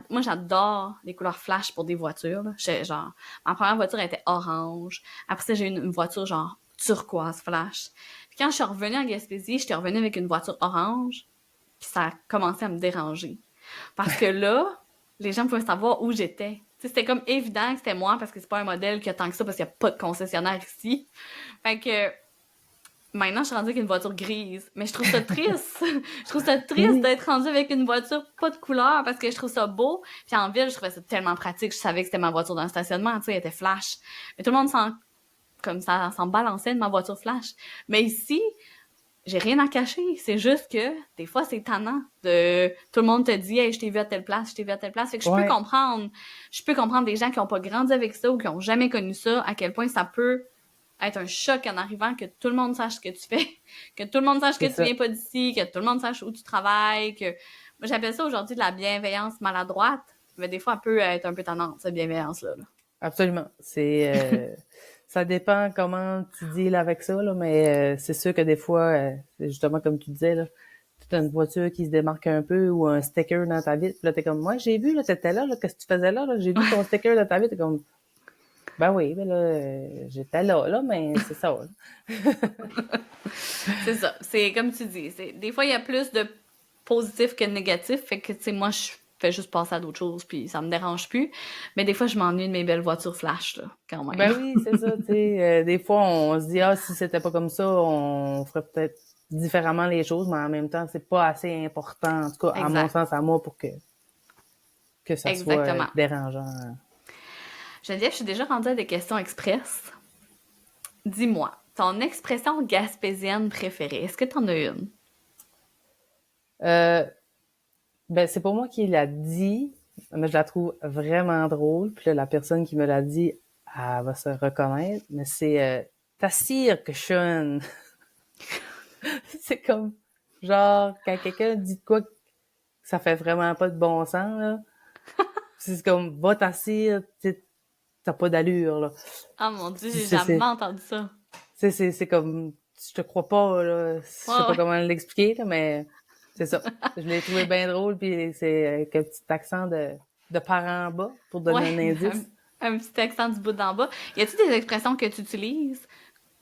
[SPEAKER 1] Moi, j'adore les couleurs flash pour des voitures. Là. Genre, ma première voiture elle était orange. Après ça, j'ai eu une voiture genre turquoise flash. Puis quand je suis revenue en Gaspésie, j'étais revenue avec une voiture orange, puis ça a commencé à me déranger. Parce que là, les gens pouvaient savoir où j'étais. C'était comme évident que c'était moi parce que c'est pas un modèle qui a tant que ça parce qu'il n'y a pas de concessionnaire ici. Fait que maintenant, je suis rendue avec une voiture grise. Mais je trouve ça triste. Je trouve ça triste d'être rendue avec une voiture pas de couleur parce que je trouve ça beau. Puis en ville, je trouvais ça tellement pratique. Je savais que c'était ma voiture dans le stationnement. Tu sais, elle était flash. Mais tout le monde s'en balançait de ma voiture flash. Mais ici, j'ai rien à cacher. C'est juste que, des fois, c'est tannant de, tout le monde te dit, hey, je t'ai vu à telle place, je t'ai vu à telle place. Fait que je peux comprendre des gens qui ont pas grandi avec ça ou qui ont jamais connu ça, à quel point ça peut être un choc en arrivant que tout le monde sache ce que tu fais, que tout le monde sache que tu viens pas d'ici, que tout le monde sache où tu travailles, que, moi, j'appelle ça aujourd'hui de la bienveillance maladroite, mais des fois, elle peut être un peu tannante, cette bienveillance-là. Là.
[SPEAKER 2] Absolument. Ça dépend comment tu deals avec ça, là, mais c'est sûr que des fois, justement, comme tu disais, là, tu as une voiture qui se démarque un peu ou un sticker dans ta vitre, puis là, t'es comme, moi, j'ai vu, là, t'étais là, qu'est-ce que tu faisais là, j'ai vu ton sticker dans ta vitre, t'es comme, ben oui, ben là, j'étais là, mais c'est ça.
[SPEAKER 1] C'est ça. C'est comme tu dis, des fois, il y a plus de positif que de négatif, fait que, tu sais, moi, je fais juste passer à d'autres choses, puis ça me dérange plus. Mais des fois, je m'ennuie de mes belles voitures flash, là, quand même.
[SPEAKER 2] Ben oui, c'est ça, tu sais. Des fois, on se dit, ah, si c'était pas comme ça, on ferait peut-être différemment les choses, mais en même temps, c'est pas assez important, en tout cas, à mon sens, à moi, pour que que ça soit
[SPEAKER 1] Exactement.
[SPEAKER 2] dérangeant.
[SPEAKER 1] Geneviève, je suis déjà rendue à des questions express. Dis-moi, ton expression gaspésienne préférée, est-ce que tu en as une?
[SPEAKER 2] Euh, Ben, c'est pas moi qui l'a dit, mais je la trouve vraiment drôle. Puis là, la personne qui me l'a dit, elle va se reconnaître, mais c'est Tassir que Sean. C'est comme, genre, quand quelqu'un dit de quoi que ça fait vraiment pas de bon sens, là, c'est comme, va t'assire, t'as pas d'allure, là.
[SPEAKER 1] Ah mon Dieu, j'ai
[SPEAKER 2] C'est,
[SPEAKER 1] jamais
[SPEAKER 2] c'est,
[SPEAKER 1] entendu ça.
[SPEAKER 2] c'est comme, je te crois pas, là. Je sais
[SPEAKER 1] Ouais,
[SPEAKER 2] pas
[SPEAKER 1] ouais.
[SPEAKER 2] comment l'expliquer, là, mais c'est ça. Je l'ai trouvé bien drôle, puis c'est avec un petit accent de par en bas, pour donner
[SPEAKER 1] Ouais,
[SPEAKER 2] un indice.
[SPEAKER 1] un petit accent du bout d'en bas. Y a-t-il des expressions que tu utilises,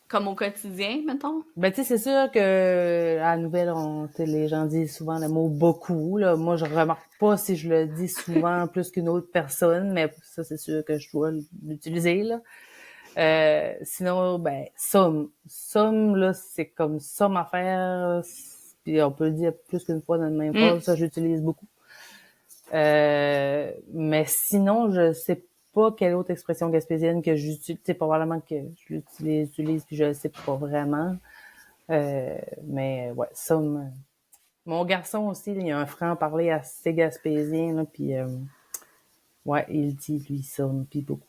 [SPEAKER 1] comme au quotidien, mettons?
[SPEAKER 2] Ben, tu sais, c'est sûr que à la nouvelle, tu sais, les gens disent souvent le mot beaucoup. Là. Moi, je remarque pas si je le dis souvent plus qu'une autre personne, mais ça, c'est sûr que je dois l'utiliser, là. Sinon, ben, somme. Somme, là, c'est comme somme à faire. Puis on peut le dire plus qu'une fois dans le même phrase. Ça, j'utilise beaucoup. Mais sinon, je sais pas quelle autre expression gaspésienne que j'utilise. Tu sais, probablement que je l'utilise puis je le sais pas vraiment. Mais ouais, ça, mon garçon aussi, il a un franc-parler assez gaspésien, là, puis ouais, il dit, lui, ça, puis beaucoup.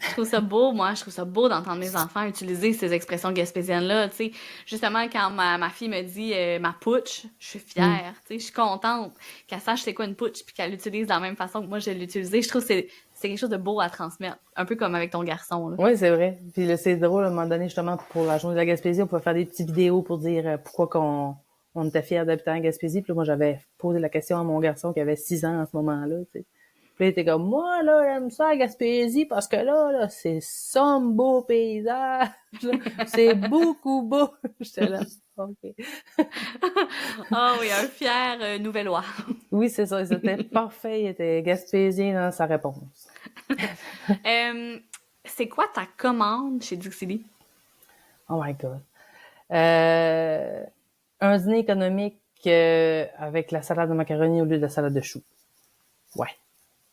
[SPEAKER 1] Je trouve ça beau, moi, je trouve ça beau d'entendre mes enfants utiliser ces expressions gaspésiennes-là, tu sais. Justement, quand ma fille me dit ma putsch, je suis
[SPEAKER 2] Mm.
[SPEAKER 1] fière, tu sais, je suis contente qu'elle sache c'est quoi une putsch puis qu'elle l'utilise de la même façon que moi je l'ai utilisée. Je trouve que c'est quelque chose de beau à transmettre, un peu comme avec ton garçon, là.
[SPEAKER 2] Oui, c'est vrai. Puis là, c'est drôle, à un moment donné, justement, pour la journée de la Gaspésie, on pouvait faire des petites vidéos pour dire pourquoi on était fiers d'habiter en Gaspésie. Puis là, moi, j'avais posé la question à mon garçon qui avait 6 ans à ce moment-là, tu sais. Puis là, il était comme, moi, là, j'aime ça, la Gaspésie, parce que là, c'est ça, beau paysage. là. C'est beaucoup beau. J'étais là, OK.
[SPEAKER 1] Ah oui, un fier Nouvellois.
[SPEAKER 2] Oui, c'est ça. C'était parfait. Il était gaspésien dans sa réponse.
[SPEAKER 1] Euh, c'est quoi ta commande chez Dixili?
[SPEAKER 2] Oh my God. Un dîner économique avec la salade de macaroni au lieu de la salade de choux. Ouais.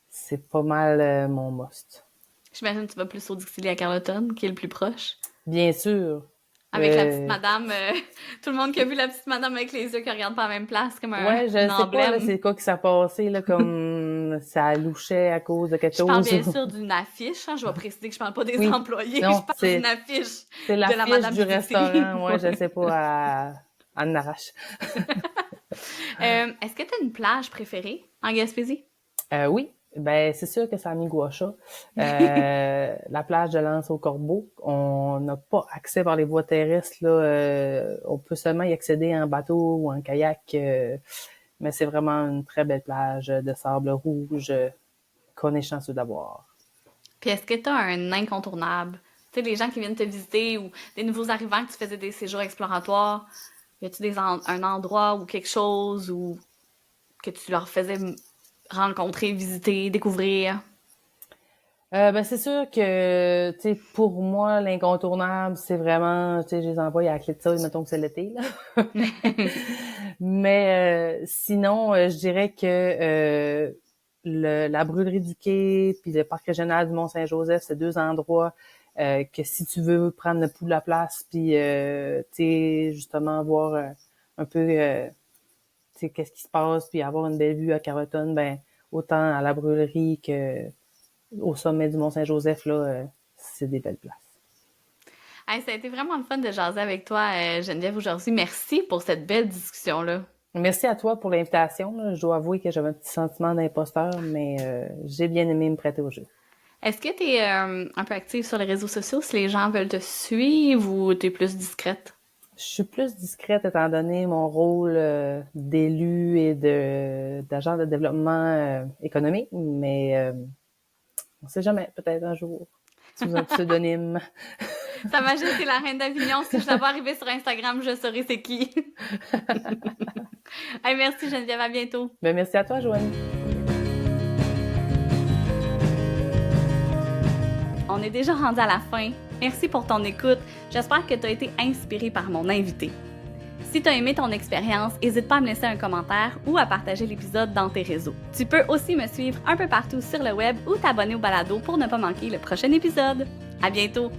[SPEAKER 2] C'est pas mal mon must.
[SPEAKER 1] J'imagine que tu vas plus au Dixili à Carleton, qui est le plus proche.
[SPEAKER 2] Bien sûr.
[SPEAKER 1] Avec la petite madame, tout le monde qui a vu la petite madame avec les yeux qui regardent pas à la même place, comme
[SPEAKER 2] Ouais, je
[SPEAKER 1] un
[SPEAKER 2] sais pas, là,
[SPEAKER 1] emblème.
[SPEAKER 2] c'est quoi qui s'est passé, là, comme ça louchait à cause de quelque
[SPEAKER 1] Je parle
[SPEAKER 2] chose.
[SPEAKER 1] bien sûr d'une affiche, hein, je vais préciser que je parle pas des
[SPEAKER 2] Oui.
[SPEAKER 1] employés, je
[SPEAKER 2] Non,
[SPEAKER 1] parle d'une affiche
[SPEAKER 2] c'est
[SPEAKER 1] de la
[SPEAKER 2] l'affiche
[SPEAKER 1] madame
[SPEAKER 2] du
[SPEAKER 1] du Dixili.
[SPEAKER 2] restaurant. Ouais, je sais pas, à Narache.
[SPEAKER 1] Est-ce que tu as une plage préférée en Gaspésie?
[SPEAKER 2] Oui, ben c'est sûr que c'est à Miguacha. La plage de l'Anse au Corbeau, on n'a pas accès par les voies terrestres. Là, on peut seulement y accéder en bateau ou en kayak, mais c'est vraiment une très belle plage de sable rouge qu'on est chanceux d'avoir.
[SPEAKER 1] Puis est-ce que tu as un incontournable? Tu sais, les gens qui viennent te visiter ou des nouveaux arrivants que tu faisais des séjours exploratoires, y a-tu un endroit ou quelque chose ou que tu leur faisais rencontrer, visiter, découvrir?
[SPEAKER 2] Ben c'est sûr que tu sais pour moi l'incontournable c'est vraiment tu sais je les envoie à la clé de ça mettons que c'est l'été là. Mais sinon je dirais que la brûlerie du Quai puis le parc régional du Mont-Saint-Joseph c'est deux endroits que si tu veux prendre le pouls de la place puis tu sais justement voir un peu tu sais qu'est-ce qui se passe puis avoir une belle vue à Carleton ben autant à la brûlerie que au sommet du Mont-Saint-Joseph, là, c'est des belles places.
[SPEAKER 1] Hey, ça a été vraiment le fun de jaser avec toi, Geneviève, aujourd'hui. Merci pour cette belle discussion-là.
[SPEAKER 2] Merci à toi pour l'invitation. Là. Je dois avouer que j'avais un petit sentiment d'imposteur, mais j'ai bien aimé me prêter au jeu.
[SPEAKER 1] Est-ce que tu es un peu active sur les réseaux sociaux si les gens veulent te suivre ou tu es plus discrète?
[SPEAKER 2] Je suis plus discrète étant donné mon rôle d'élu et d'agent de développement économique, mais on sait jamais, peut-être un jour, sous un pseudonyme.
[SPEAKER 1] Sa Majesté la Reine d'Avignon, si je la vois arriver sur Instagram, je saurai c'est qui. Hey, merci Geneviève, à bientôt.
[SPEAKER 2] Ben, merci à toi, Joanie.
[SPEAKER 1] On est déjà rendu à la fin. Merci pour ton écoute. J'espère que tu as été inspiré par mon invité. Si tu as aimé ton expérience, n'hésite pas à me laisser un commentaire ou à partager l'épisode dans tes réseaux. Tu peux aussi me suivre un peu partout sur le web ou t'abonner au balado pour ne pas manquer le prochain épisode. À bientôt!